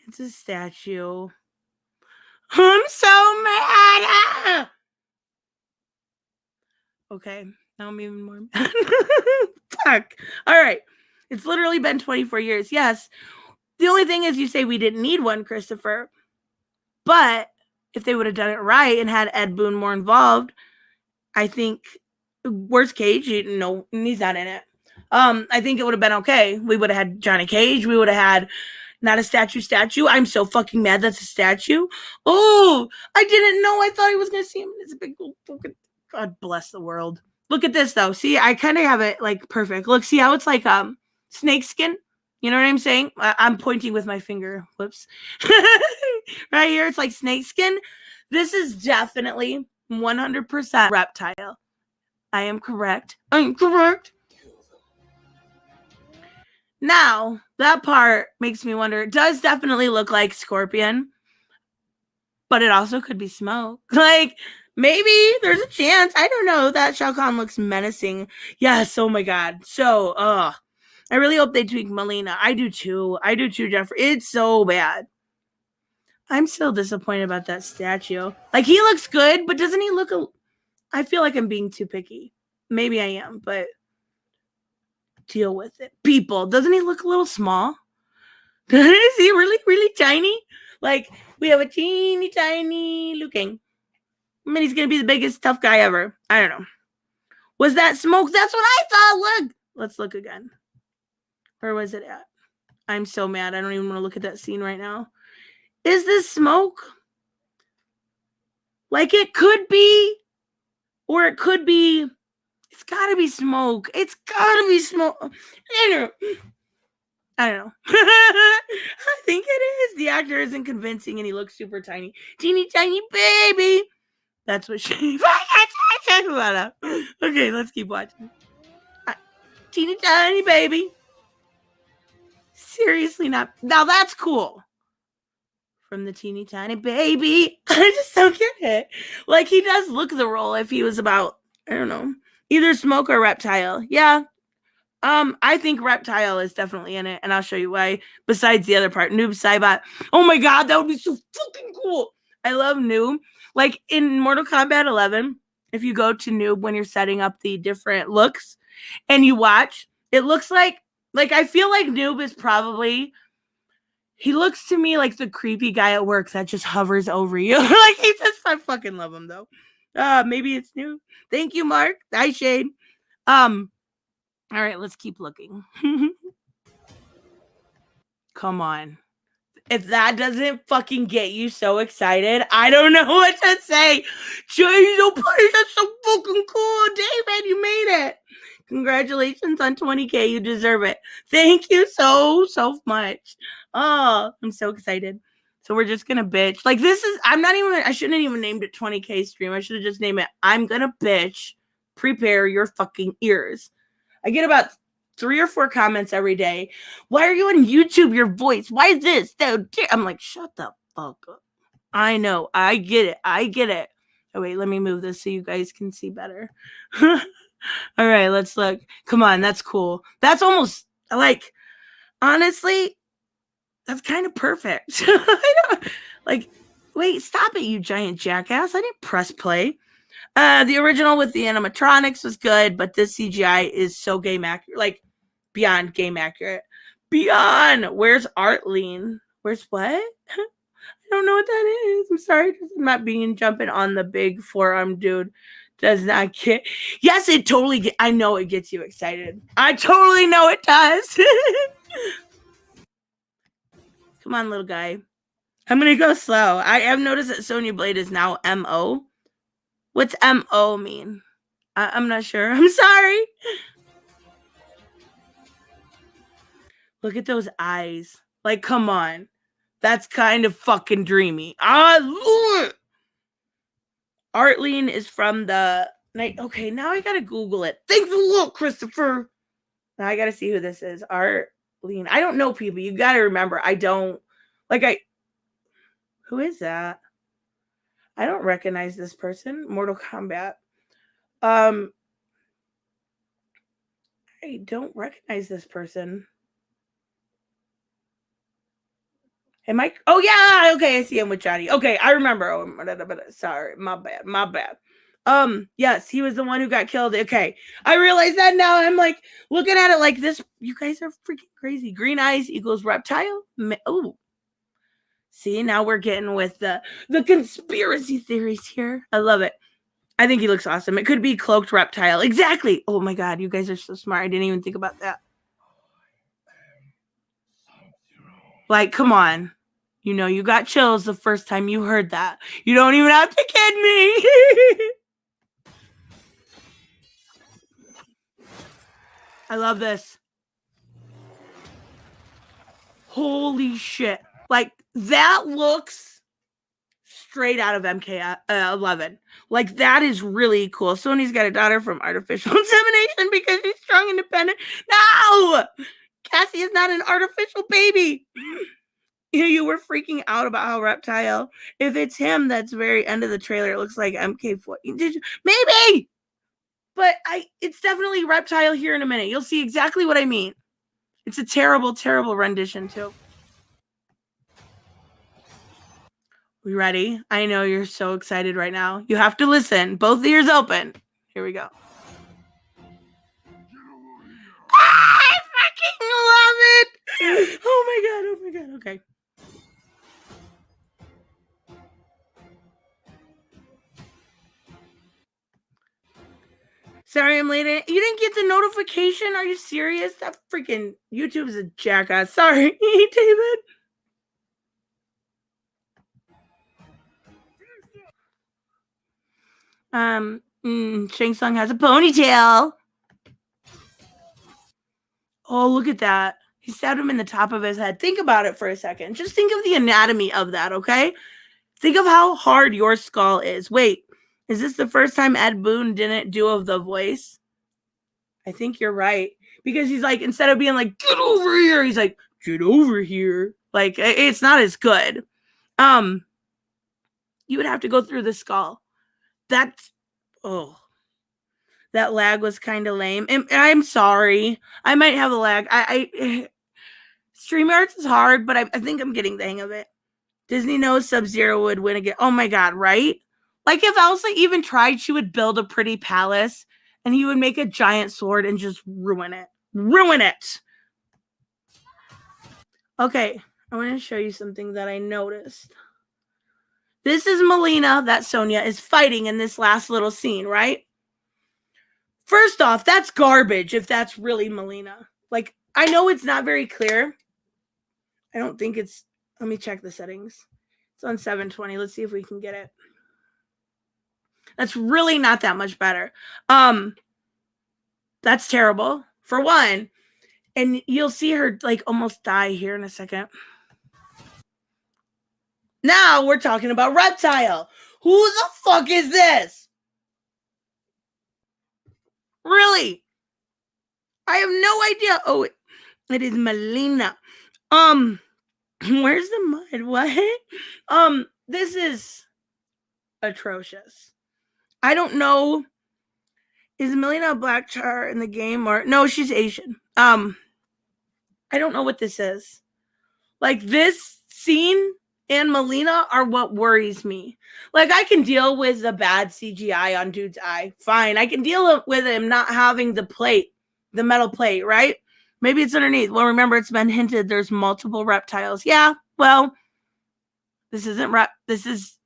It's a statue. I'm so mad! Ah! Okay, now I'm even more mad. Fuck. All right. It's literally been 24 years. Yes. The only thing is you say we didn't need one, Christopher. But if they would have done it right and had Ed Boon more involved, I think where's Cage? No, he's not in it. I think it would have been okay. We would have had Johnny Cage. We would have had not a statue. I'm so fucking mad that's a statue. Oh, I didn't know. I thought I was gonna see him. It's a big fucking. God bless the world. Look at this though. See, I kind of have it like perfect. Look, see how it's like snake skin. You know what I'm saying? I'm pointing with my finger. Whoops. Right here, it's like snake skin. This is definitely 100% reptile. I am correct. Now, that part makes me wonder. It does definitely look like Scorpion, but it also could be Smoke. Like, maybe there's a chance. I don't know. That Shao Kahn looks menacing. Yes, oh my God. So, I really hope they tweak Melina. I do too, Jeffrey. It's so bad. I'm still disappointed about that statue. Like, he looks good, but doesn't he look I feel like I'm being too picky. Maybe I am, but deal with it. People, doesn't he look a little small? Is he really, really tiny? Like, we have a teeny tiny Liu Kang. I mean, he's going to be the biggest tough guy ever. I don't know. Was that Smoke? That's what I thought. Look. Let's look again. Where was it at? I'm so mad. I don't even want to look at that scene right now. Is this Smoke? Like, it could be. Or it could be. It's got to be Smoke. It's got to be Smoke. I don't know. I think it is. The actor isn't convincing and he looks super tiny. Teeny tiny baby. That's what she. Okay, let's keep watching. Teeny tiny baby. Seriously not. Now that's cool. From the teeny tiny baby. I just don't get it. Like, he does look the role if he was about, I don't know, either Smoke or Reptile. Yeah. I think Reptile is definitely in it, and I'll show you why. Besides the other part, Noob Saibot. Oh my God, that would be so fucking cool. I love Noob. Like in Mortal Kombat 11, if you go to Noob when you're setting up the different looks and you watch, it looks like I feel like Noob is probably, he looks to me like the creepy guy at work that just hovers over you. Like, I fucking love him though. Maybe it's Noob. Thank you, Mark. Hi, Shane. All right, let's keep looking. Come on. If that doesn't fucking get you so excited, I don't know what to say. Jesus, that's so fucking cool. David, you made it. Congratulations on 20K. You deserve it. Thank you so much. Oh, I'm so excited. So we're just going to bitch. Like, I shouldn't have even named it 20K stream. I should have just named it, I'm going to bitch. Prepare your fucking ears. I get about 3 or 4 comments every day. Why are you on YouTube? Your voice. Why is this? I'm like, shut the fuck up. I know. I get it. Oh, wait, let me move this so you guys can see better. All right, let's look. Come on, that's cool. That's almost, like, honestly, that's kind of perfect. Like, wait, stop it, you giant jackass. I didn't press play. The original with the animatronics was good, but this CGI is so game accurate, like beyond game accurate. Beyond. Where's Artline? Where's what? I don't know what that is. I'm sorry. I'm not being jumping on the big forearm dude. Does not get. Yes, it totally I know it gets you excited. I totally know it does. Come on, little guy. I'm gonna go slow. I have noticed that Sonya Blade is now MO. What's MO mean? I'm not sure. I'm sorry. Look at those eyes. Like, come on. That's kind of fucking dreamy. Artline is from the night. Okay, now I gotta Google it. Thanks a lot, Christopher. Now I gotta see who this is. Artline. I don't know people. You gotta remember. I don't who is that? I don't recognize this person. Mortal Kombat. I don't recognize this person. Am I? Oh yeah, okay, I see him with Johnny. Okay, I remember. Oh, sorry, my bad. Yes, he was the one who got killed. Okay, I realize that now. I'm like looking at it like this. You guys are freaking crazy. Green eyes equals reptile. Oh, see, now we're getting with the conspiracy theories here. I love it. I think he looks awesome. It could be cloaked reptile. Exactly. Oh my god, you guys are so smart. I didn't even think about that. Like, come on. You know, you got chills the first time you heard that. You don't even have to kid me. I love this. Holy shit. Like, that looks straight out of MK11. Like, that is really cool. Sony's got a daughter from artificial insemination because she's strong, independent. No! Cassie is not an artificial baby. You were freaking out about how reptile. If it's him, that's very end of the trailer. It looks like MK4. Maybe! But it's definitely reptile here in a minute. You'll see exactly what I mean. It's a terrible, terrible rendition, too. We ready? I know you're so excited right now. You have to listen. Both ears open. Here we go. I fucking love it! Oh my god, okay. Sorry I'm late. You didn't get the notification? Are you serious? That freaking YouTube is a jackass. Sorry, David. Shang Tsung has a ponytail. Oh, look at that. He stabbed him in the top of his head. Think about it for a second. Just think of the anatomy of that, okay? Think of how hard your skull is. Wait, is this the first time Ed Boon didn't do the voice? I think you're right. Because he's like, instead of being like, get over here, he's like, get over here. Like, it's not as good. You would have to go through the skull. That lag was kind of lame. And I'm sorry. I might have a lag. StreamYards is hard, but I think I'm getting the hang of it. Disney knows Sub-Zero would win again. Oh my god, right? Like if Elsa even tried, she would build a pretty palace and he would make a giant sword and just ruin it. Ruin it! Okay, I want to show you something that I noticed. This is Melina that Sonya is fighting in this last little scene, right? First off, that's garbage if that's really Melina. Like, I know it's not very clear. I don't think it's... Let me check the settings. It's on 720. Let's see if we can get it. That's really not that much better. That's terrible, for one. And you'll see her, like, almost die here in a second. Now we're talking about Reptile. Who the fuck is this? Really? I have no idea. Oh, it is Melina. Where's the mud? What? This is atrocious. I don't know. Is Melina a black char in the game or no? She's Asian. I don't know what this is. Like this scene and Melina are what worries me. Like I can deal with the bad CGI on dude's eye. Fine. I can deal with him not having the plate, the metal plate, right? Maybe it's underneath. Well, remember, it's been hinted there's multiple reptiles. Yeah, well, this isn't this is...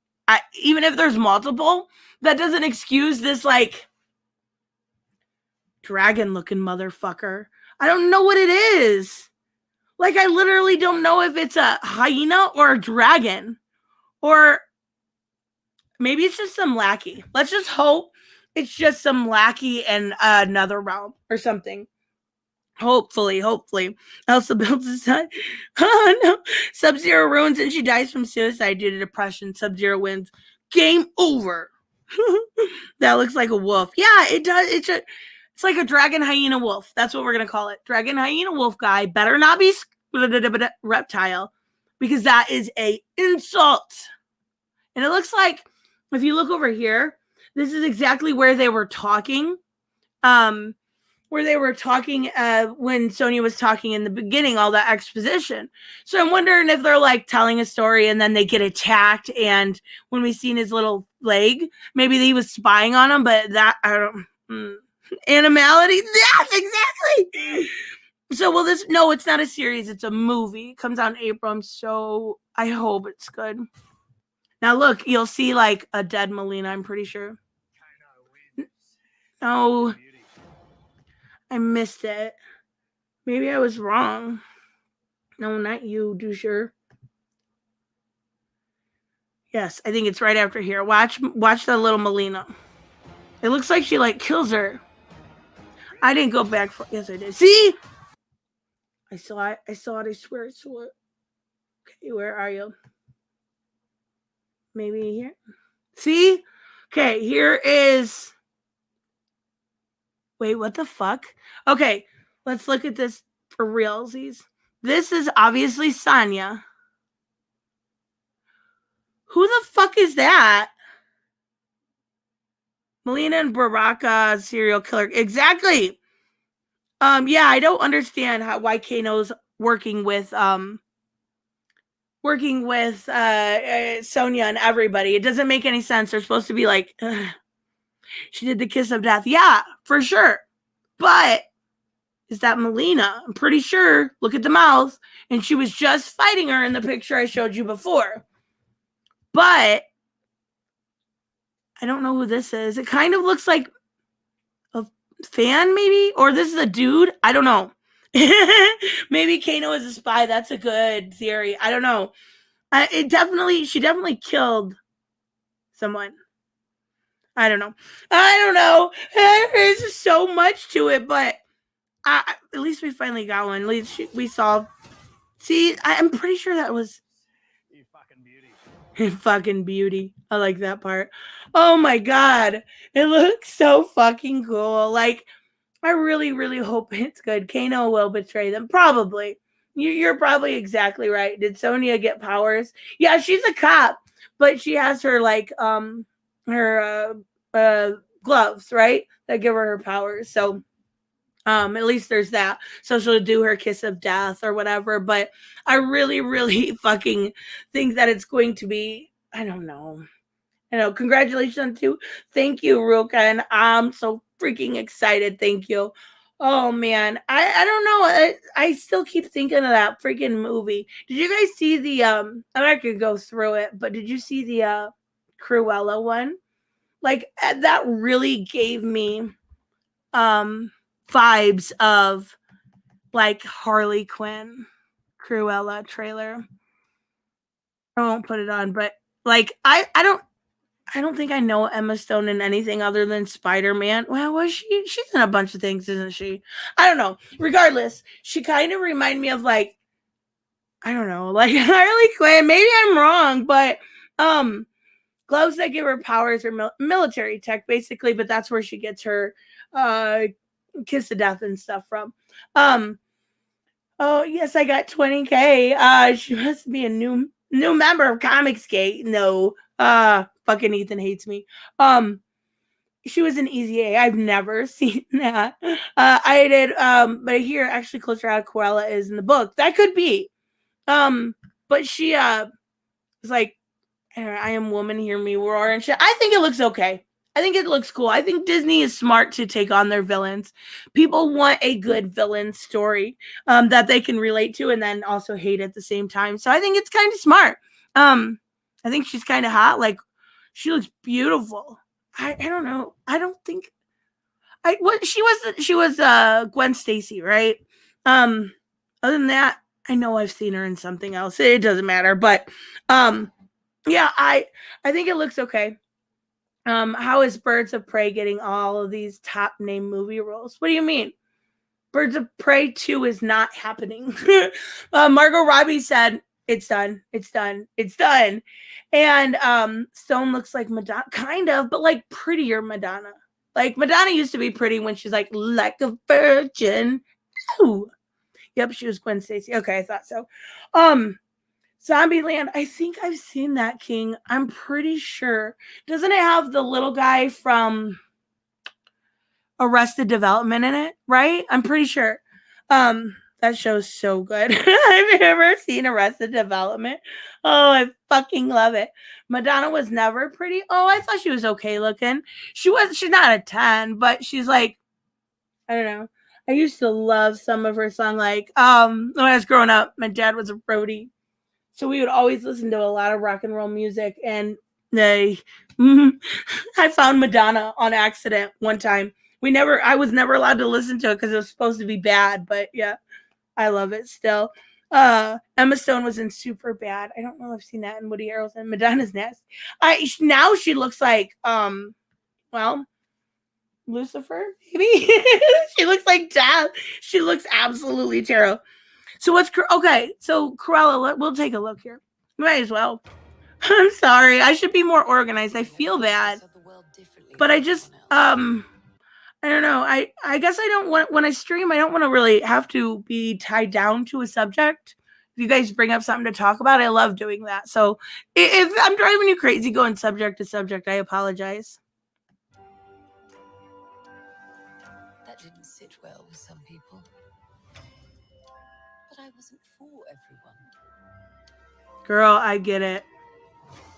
even if there's multiple, that doesn't excuse this, like, dragon-looking motherfucker. I don't know what it is. Like, I literally don't know if it's a hyena or a dragon. Or maybe it's just some lackey. Let's just hope it's just some lackey in another realm or something. Hopefully. Elsa builds a son. Oh, no. Sub-Zero ruins and she dies from suicide due to depression. Sub-Zero wins. Game over. That looks like a wolf. Yeah, it does. It's like a dragon hyena wolf. That's what we're gonna call it. Dragon hyena wolf guy. Better not be reptile, because that is a insult. And it looks like, if you look over here, this is exactly where they were talking. When Sonya was talking in the beginning, all that exposition. So I'm wondering if they're like telling a story and then they get attacked. And when we seen his little leg, maybe he was spying on him, but that, I don't, animality. Yes, exactly. So, well, no, it's not a series. It's a movie. It comes out in April. So I hope it's good. Now, look, you'll see like a dead Melina, I'm pretty sure. No, I missed it. Maybe I was wrong. No, not you, Dusher. Yes, I think it's right after here. Watch the little Melina. It looks like she like kills her. I didn't go back for. Yes, I did. See, I saw it. I saw it. I swear I saw it. Okay, where are you? Maybe here. See? Okay, here is. Wait, what the fuck? Okay, let's look at this for realsies. This is obviously Sonya. Who the fuck is that? Melina and Baraka, serial killer. Exactly. Yeah, I don't understand why Kano's working with Sonya and everybody. It doesn't make any sense. They're supposed to be like, ugh. She did the kiss of death. Yeah, for sure. But is that Melina? I'm pretty sure. Look at the mouth. And she was just fighting her in the picture I showed you before. But I don't know who this is. It kind of looks like a fan, maybe? Or this is a dude? I don't know. Maybe Kano is a spy. That's a good theory. I don't know. She definitely killed someone. I don't know. There's just so much to it, but at least we finally got one. At least we saw. See, I'm pretty sure that was. You fucking beauty. Fucking beauty. I like that part. Oh my god. It looks so fucking cool. Like, I really, really hope it's good. Kano will betray them. Probably. You're probably exactly right. Did Sonya get powers? Yeah, she's a cop, but she has her like her gloves, right? That give her powers. So at least there's that. So she'll do her kiss of death or whatever. But I really, really fucking think that it's going to be, I don't know. Congratulations to thank you, Ruka. I'm so freaking excited. Thank you. Oh man. I don't know. I still keep thinking of that freaking movie. Did you guys see the I'm not gonna go through it, but did you see the Cruella one? Like that really gave me vibes of like Harley Quinn Cruella trailer. I won't put it on, but like I don't think I know Emma Stone in anything other than Spider-Man. Well, was she? She's in a bunch of things, isn't she? I don't know. Regardless, she kind of reminded me of like, I don't know, like Harley Quinn. Maybe I'm wrong, but gloves that give her powers are military tech, basically. But that's where she gets her kiss of death and stuff from. Oh yes, I got 20K. She must be a new member of Comicsgate. No. Fucking Ethan hates me. She was an Easy A. I've never seen that. I did, but here actually closer out Cruella is in the book. That could be. But she was like, I am woman, hear me roar and shit. I think it looks okay. I think it looks cool. I think Disney is smart to take on their villains. People want a good villain story that they can relate to and then also hate at the same time. So I think it's kind of smart. I think she's kind of hot. Like, she looks beautiful. I don't know. I don't think she was Gwen Stacy, right? Other than that, I know I've seen her in something else. It doesn't matter, but yeah, I think it looks okay. How is Birds of Prey getting all of these top name movie roles? What do you mean? Birds of Prey 2 is not happening. Margot Robbie said It's done. It's done. It's done. And Stone looks like Madonna, kind of, but like prettier Madonna. Like Madonna used to be pretty when she's like a virgin. Ooh. Yep, she was Gwen Stacy. Okay, I thought so. Zombieland. I think I've seen that, King. I'm pretty sure. Doesn't it have the little guy from Arrested Development in it? Right? I'm pretty sure. That show's so good. I've never seen Arrested Development. Oh, I fucking love it. Madonna was never pretty. Oh, I thought she was okay looking. She's not a 10, but she's like, I don't know. I used to love some of her song. Like, when I was growing up, my dad was a roadie. So we would always listen to a lot of rock and roll music. And I found Madonna on accident one time. I was never allowed to listen to it because it was supposed to be bad, but yeah. I love it still. Emma Stone was in Super Bad. I don't know if I've seen that in Woody Harrelson. Madonna's Nest. Now she looks like Lucifer, maybe. She looks like death. She looks absolutely terrible. So okay? So Cruella, we'll take a look here. Might as well. I'm sorry. I should be more organized. I feel bad, but I just I don't know. I guess I don't want, when I stream, I don't want to really have to be tied down to a subject. If you guys bring up something to talk about, I love doing that. So if I'm driving you crazy going subject to subject, I apologize. That didn't sit well with some people. But I wasn't for everyone. Girl, I get it.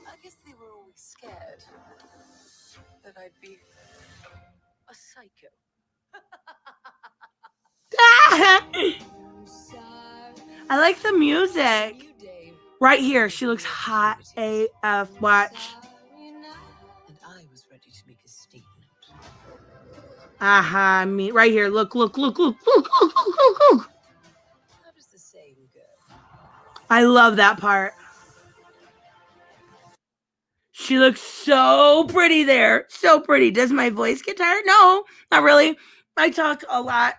I guess they were always scared that I'd be a psycho. I like the music. Right here, she looks hot AF. Watch. And I was ready to make a statement. Aha, me right here. Look. How does the saying go? I love that part. She looks so pretty there. So pretty. Does my voice get tired? No, not really. I talk a lot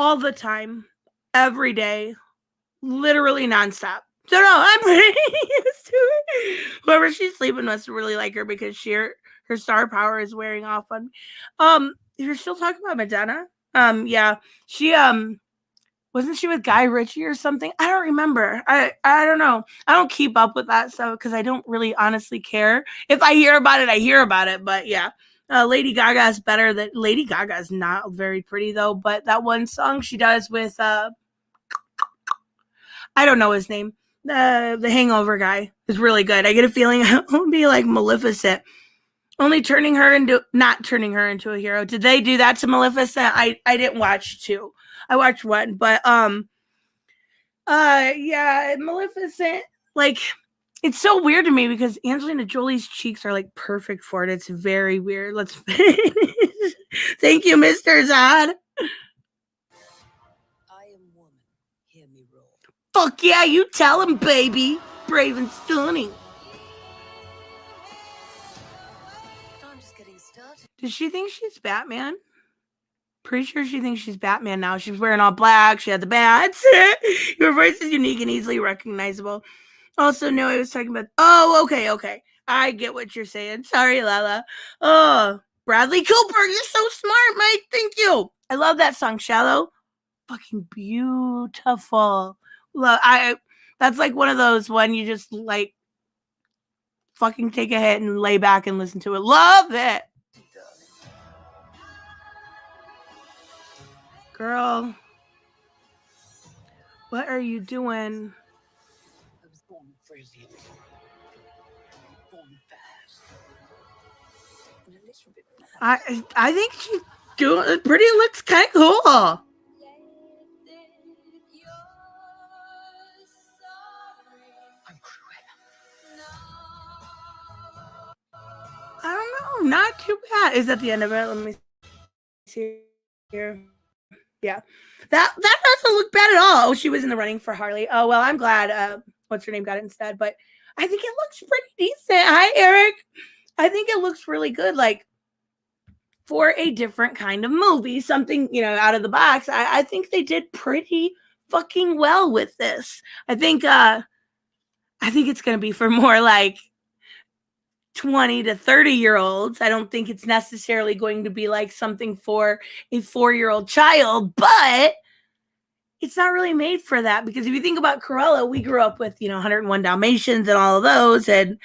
all the time, every day, literally nonstop. So no, I'm pretty used to it. Whoever she's sleeping must really like her because her star power is wearing off on me. You're still talking about Madonna? Yeah. She wasn't she with Guy Ritchie or something? I don't remember. I don't know. I don't keep up with that stuff because I don't really honestly care. If I hear about it, I hear about it. But yeah. Lady Gaga's better than Lady Gaga's not very pretty though, but that one song she does with I don't know his name. The Hangover guy is really good. I get a feeling it'll be like Maleficent. Not turning her into a hero. Did they do that to Maleficent? I didn't watch 2. I watched 1, but yeah, Maleficent, like, it's so weird to me because Angelina Jolie's cheeks are like perfect for it. It's very weird. Let's finish. Thank you, Mr. Zod. I am woman. Hear me roar. Fuck yeah, you tell him, baby. Brave and stunning. I'm just getting started. Does she think she's Batman? Pretty sure she thinks she's Batman now. She's wearing all black. She had the bats. Your voice is unique and easily recognizable. Also, no, I was talking about... Oh, okay. I get what you're saying. Sorry, Lala. Oh, Bradley Cooper, you're so smart, Mike. Thank you. I love that song, Shallow. Fucking beautiful. That's like one of those when you just like fucking take a hit and lay back and listen to it. Love it. Girl, what are you doing? I was born brilliant. Born fast. And a little bit mad. I think she's doing pretty. Looks kind of cool. I'm cruel. I don't know. Not too bad. Is that the end of it? Let me see here. Yeah. That doesn't look bad at all. Oh, she was in the running for Harley. Oh, well, I'm glad what's her name got it instead. But I think it looks pretty decent. Hi, Eric. I think it looks really good. Like, for a different kind of movie, something, out of the box. I think they did pretty fucking well with this. I think it's going to be for more like 20 to 30-year-olds. I don't think it's necessarily going to be like something for a 4-year-old child, but it's not really made for that, because if you think about Cruella, we grew up with, 101 Dalmatians and all of those, and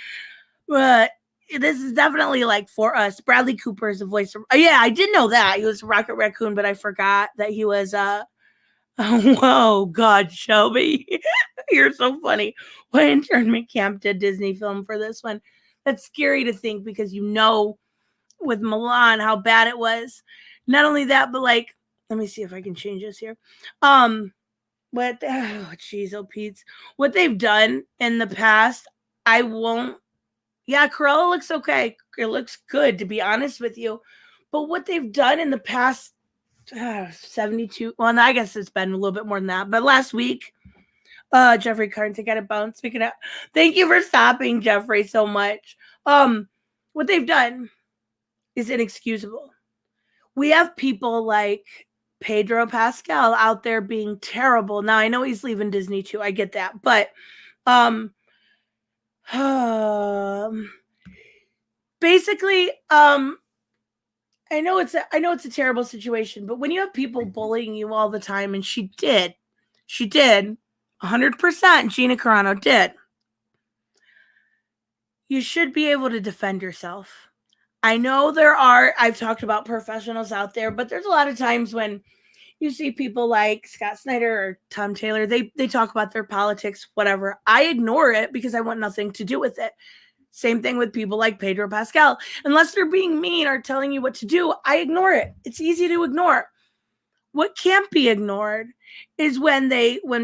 this is definitely like for us. Bradley Cooper is the voice of, yeah, I did know that. He was Rocket Raccoon, but I forgot that he was, whoa, God, Shelby. You're so funny. What internment camp did Disney film for this one? That's scary to think, because with Milan how bad it was. Not only that, but like, let me see if I can change this here. What Pete's what they've done in the past, I won't. Yeah, Cruella looks okay. It looks good, to be honest with you. But what they've done in the past 72, well, I guess it's been a little bit more than that. But last week, Jeffrey Carnton got a bounce. Thank you for stopping, Jeffrey, so much. What they've done is inexcusable. We have people like Pedro Pascal out there being terrible. Now, I know he's leaving Disney too. I get that. But basically, I know it's a terrible situation, but when you have people bullying you all the time, and she did 100%, Gina Carano did, you should be able to defend yourself. I know I've talked about professionals out there, but there's a lot of times when you see people like Scott Snyder or Tom Taylor, they talk about their politics, whatever. I ignore it because I want nothing to do with it. Same thing with people like Pedro Pascal. Unless they're being mean or telling you what to do, I ignore it. It's easy to ignore. What can't be ignored is when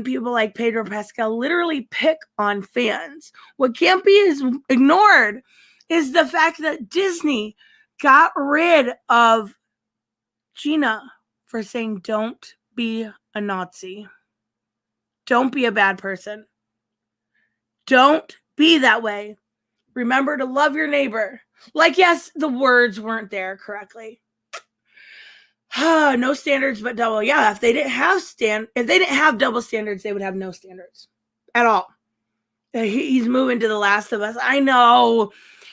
people like Pedro Pascal literally pick on fans. What can't be ignored is the fact that Disney got rid of Gina for saying, don't be a Nazi. Don't be a bad person. Don't be that way. Remember to love your neighbor. Like, yes, the words weren't there correctly. No standards but double. Yeah, if they didn't have double standards, they would have no standards at all. He's moving to The Last of Us. I know.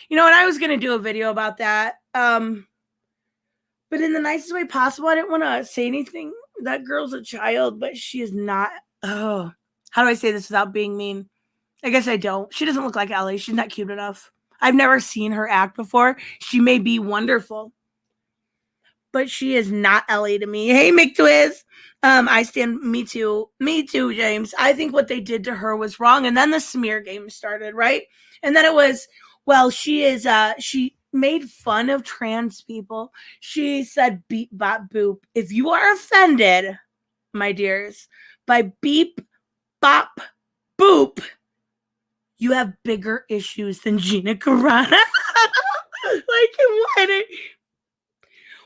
And I was going to do a video about that. But in the nicest way possible. I didn't want to say anything. That girl's a child, but she is not. Oh, how do I say this without being mean? I guess I don't. She doesn't look like Ellie. She's not cute enough. I've never seen her act before. She may be wonderful, but she is not Ellie to me. Hey, McTwiz. I stand. Me too, James. I think what they did to her was wrong. And then the smear game started, right? And then it was, well, she made fun of trans people. She said beep, bop, boop. If you are offended, my dears, by beep, bop, boop, you have bigger issues than Gina Carano.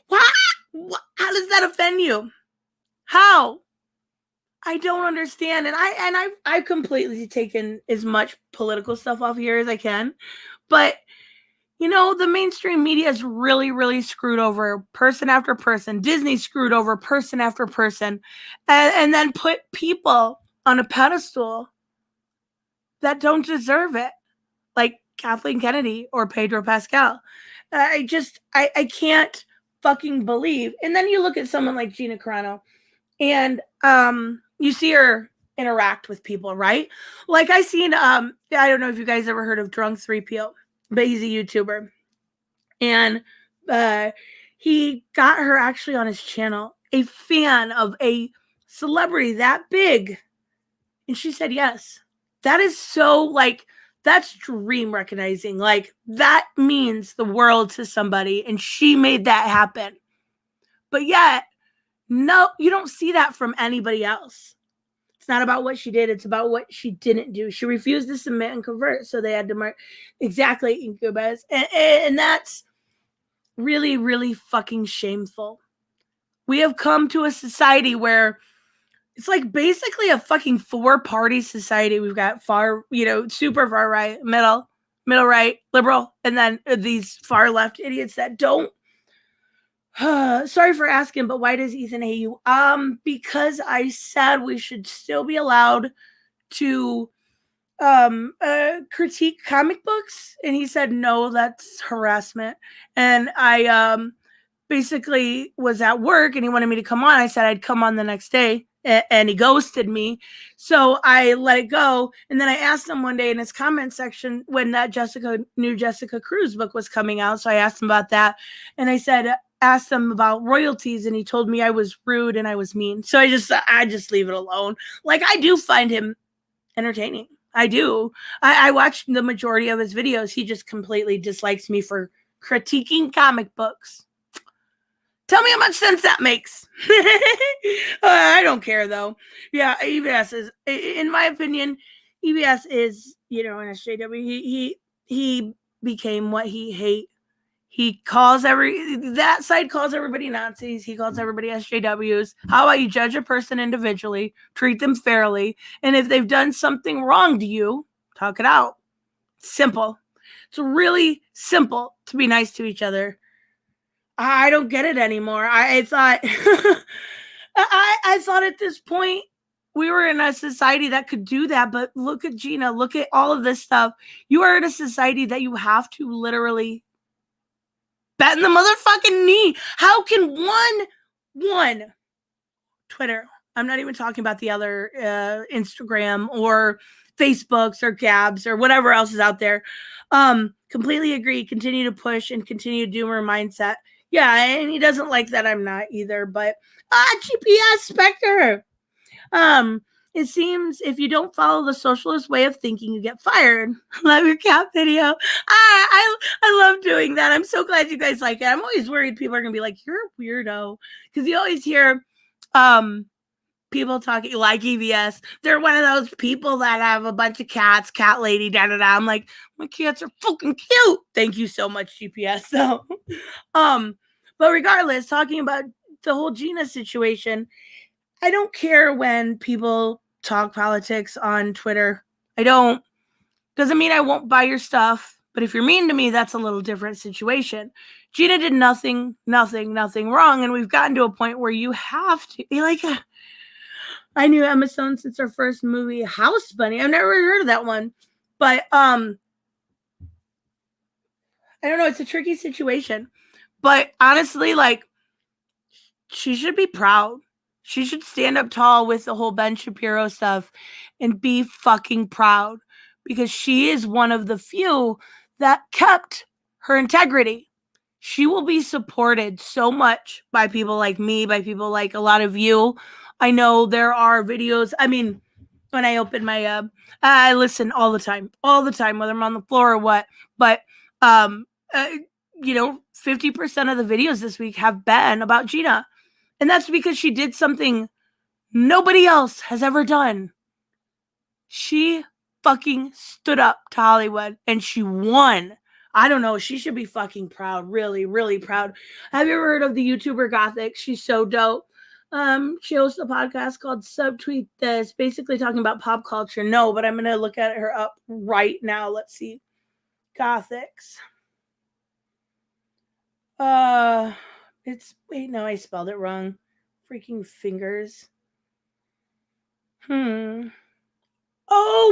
What? How does that offend you? How? I don't understand. And I've completely taken as much political stuff off here as I can. But the mainstream media is really, really screwed over person after person. Disney screwed over person after person, and then put people on a pedestal that don't deserve it, like Kathleen Kennedy or Pedro Pascal. I can't fucking believe. And then you look at someone like Gina Carano, and you see her interact with people, right? Like I seen, I don't know if you guys ever heard of Drunk 3PO, but he's a YouTuber. And he got her actually on his channel, a fan of a celebrity that big. And she said yes. That is so, like, that's dream recognizing. Like, that means the world to somebody. And she made that happen. But yet, no, you don't see that from anybody else. It's not about what she did. It's about what she didn't do. She refused to submit and convert. So they had to exactly, Incubus. And that's really, really fucking shameful. We have come to a society where it's like basically a fucking 4-party society. We've got far, super far right, middle right, liberal, and then these far left idiots that don't Sorry for asking, but why does Ethan hate you? Because I said we should still be allowed to critique comic books, and he said no, that's harassment. And I basically was at work and he wanted me to come on. I said I'd come on the next day, and he ghosted me. So I let it go. And then I asked him one day in his comment section when that new Jessica Cruz book was coming out. So I asked him about that, and I said, asked him about royalties, and he told me I was rude and I was mean. So I just leave it alone. Like, I do find him entertaining. I do. I watched the majority of his videos. He just completely dislikes me for critiquing comic books. Tell me how much sense that makes. I don't care, though. Yeah, EBS is, in my opinion, EBS is, an SJW. He became what he hate. That side calls everybody Nazis. He calls everybody SJWs. How about you judge a person individually, treat them fairly, and if they've done something wrong to you, talk it out. Simple. It's really simple to be nice to each other. I don't get it anymore. I thought I thought at this point we were in a society that could do that, but look at Gina, look at all of this stuff. You are in a society that you have to literally bet in the motherfucking knee. How can one Twitter, I'm not even talking about the other Instagram or Facebooks or Gabs or whatever else is out there, completely agree, continue to push and continue doomer mindset. Yeah, and he doesn't like that I'm not either, but GPS Spectre. It seems if you don't follow the socialist way of thinking, you get fired. Love your cat video. I love doing that. I'm so glad you guys like it. I'm always worried people are gonna be like, you're a weirdo, because you always hear people talking like EVS. They're one of those people that have a bunch of cats, cat lady, da da da. I'm like, my cats are fucking cute. Thank you so much, GPS. So, but regardless, talking about the whole Gina situation, I don't care when people talk politics on Twitter. I don't. Doesn't mean I won't buy your stuff. But if you're mean to me, that's a little different situation. Gina did nothing wrong. And we've gotten to a point where you have to be like, I knew Emma Stone since her first movie, House Bunny. I've never heard of that one. But I don't know. It's a tricky situation. But honestly, like, she should be proud. She should stand up tall with the whole Ben Shapiro stuff and be fucking proud, because she is one of the few that kept her integrity. She will be supported so much by people like me, by people like a lot of you. I know there are videos. I mean, when I open my, I listen all the time, whether I'm on the floor or what. But, 50% of the videos this week have been about Gina. And that's because she did something nobody else has ever done. She fucking stood up to Hollywood and she won. I don't know. She should be fucking proud. Really, really proud. Have you ever heard of the YouTuber Gothic? She's so dope. She hosts a podcast called Subtweet This, basically talking about pop culture. No, but I'm going to look at her up right now. Let's see. Gothics. I spelled it wrong. Freaking fingers. Oh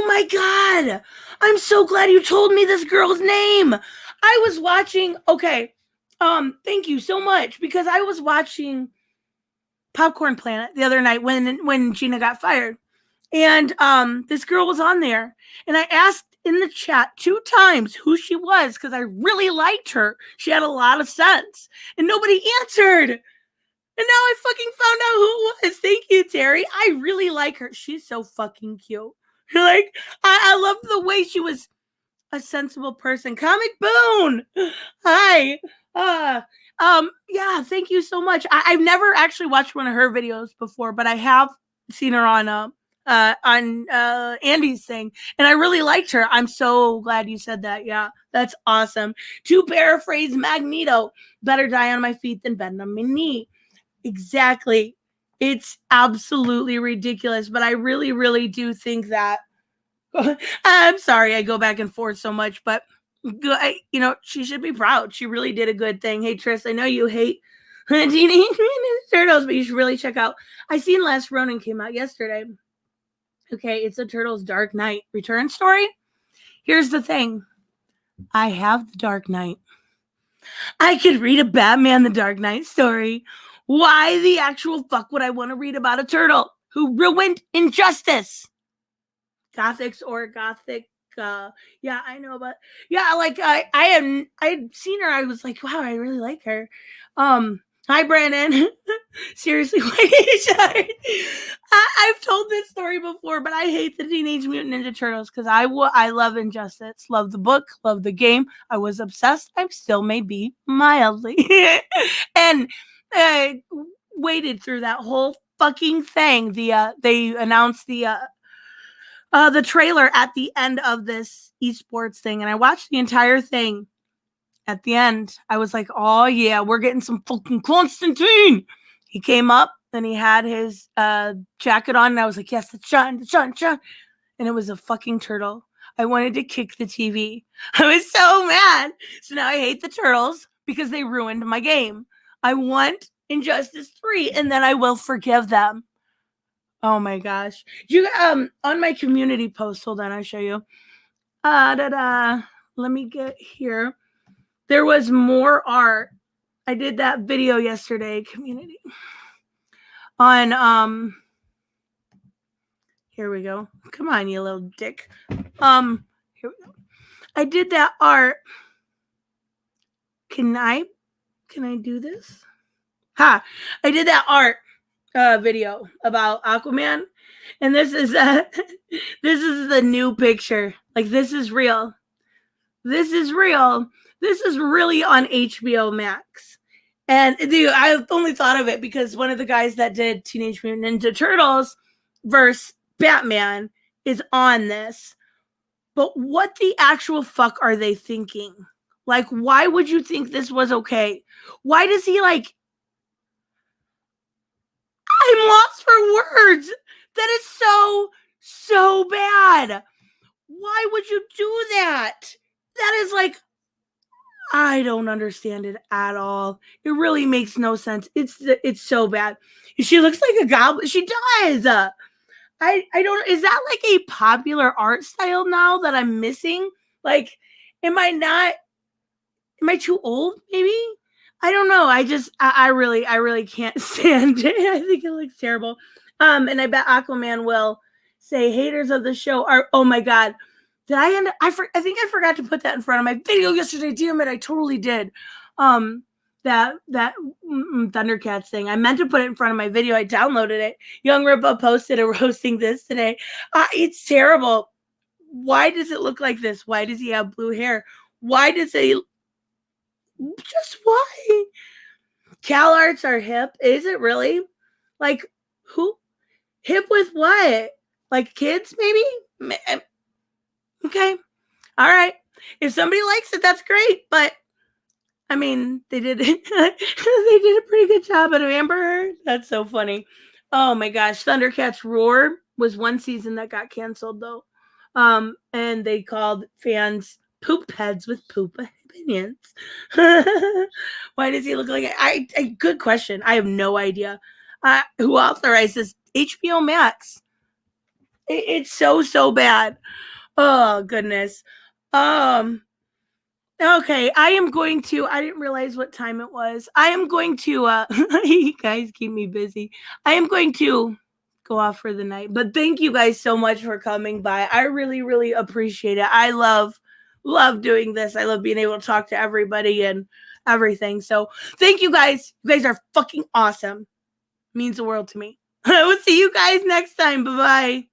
my God. I'm so glad you told me this girl's name. I was watching, okay. Thank you so much, because I was watching Popcorn Planet the other night when Gina got fired. And this girl was on there, and I asked in the chat 2 times who she was, because I really liked her. She had a lot of sense, and nobody answered. And now I fucking found out who it was. Thank you, Terry. I really like her. She's so fucking cute. Like, I love the way she was a sensible person. Comic Boone. Hi. Yeah, thank you so much. I've never actually watched one of her videos before, but I have seen her on Andy's thing, and I really liked her. I'm so glad you said that. Yeah, that's awesome. To paraphrase Magneto, better die on my feet than bend on my knee. Exactly. It's absolutely ridiculous, but I really, really do think that I'm sorry I go back and forth so much, but she should be proud. She really did a good thing. Hey, Tris, I know you hate Teenage Mutant Ninja Turtles, but you should really check out. I seen Last Ronin came out yesterday. Okay, it's a Turtles Dark Knight return story. Here's the thing. I have the Dark Knight. I could read a Batman the Dark Knight story. Why the actual fuck would I want to read about a turtle who ruined injustice? Gothics or Gothic. Yeah, I know about. Yeah, like I'd seen her. I was like, wow, I really like her. Hi, Brandon. Seriously, I've told this story before, but I hate the Teenage Mutant Ninja Turtles because I love Injustice, love the book, love the game. I was obsessed. I still may be mildly, and waited through that whole fucking thing. They announced the trailer at the end of this esports thing, and I watched the entire thing. At the end, I was like, oh yeah, we're getting some fucking Constantine. He came up and he had his jacket on, and I was like, yes, the shine. And it was a fucking turtle. I wanted to kick the TV. I was so mad. So now I hate the Turtles because they ruined my game. I want Injustice 3, and then I will forgive them. Oh my gosh. You on my community post, hold on, I'll show you. Let me get here. There was more art. I did that video yesterday, community. On here we go. Come on, you little dick. Here we go. I did that art. Can I do this? I did that art video about Aquaman, and this is this is the new picture. Like, this is real. This is real. This is really on HBO Max. And I only thought of it because one of the guys that did Teenage Mutant Ninja Turtles versus Batman is on this. But what the actual fuck are they thinking? Like, why would you think this was okay? Why does he like... I'm lost for words. That is so bad. Why would you do that? That is like... I don't understand it at all. It really makes no sense. It's so bad. She looks like a goblin. She does. I don't. Is that like a popular art style now that I'm missing? Like, am I too old? Maybe. I don't know. I really can't stand it. I think it looks terrible. And I bet Aquaman will say haters of the show are. Oh my god. Did I end up, I think I forgot to put that in front of my video yesterday. Damn it, I totally did. That Thundercats thing. I meant to put it in front of my video. I downloaded it. Young Ripa posted a roasting this today. It's terrible. Why does it look like this? Why does he have blue hair? Why does he... Just why? Cal arts are hip. Is it really? Like, who? Hip with what? Like kids, maybe? Okay. All right. If somebody likes it, that's great. But I mean, they did they did a pretty good job out of Amber Heard. That's so funny. Oh my gosh. Thundercats Roar was one season that got canceled though. And they called fans poop heads with poop opinions. Why does he look like a good question. I have no idea. Who authorized this? HBO Max. It's so bad. Oh, goodness. Okay, I didn't realize what time it was. I am going to, you guys keep me busy. I am going to go off for the night, but thank you guys so much for coming by. I really, really appreciate it. I love doing this. I love being able to talk to everybody and everything. So thank you guys. You guys are fucking awesome. Means the world to me. I will see you guys next time. Bye-bye.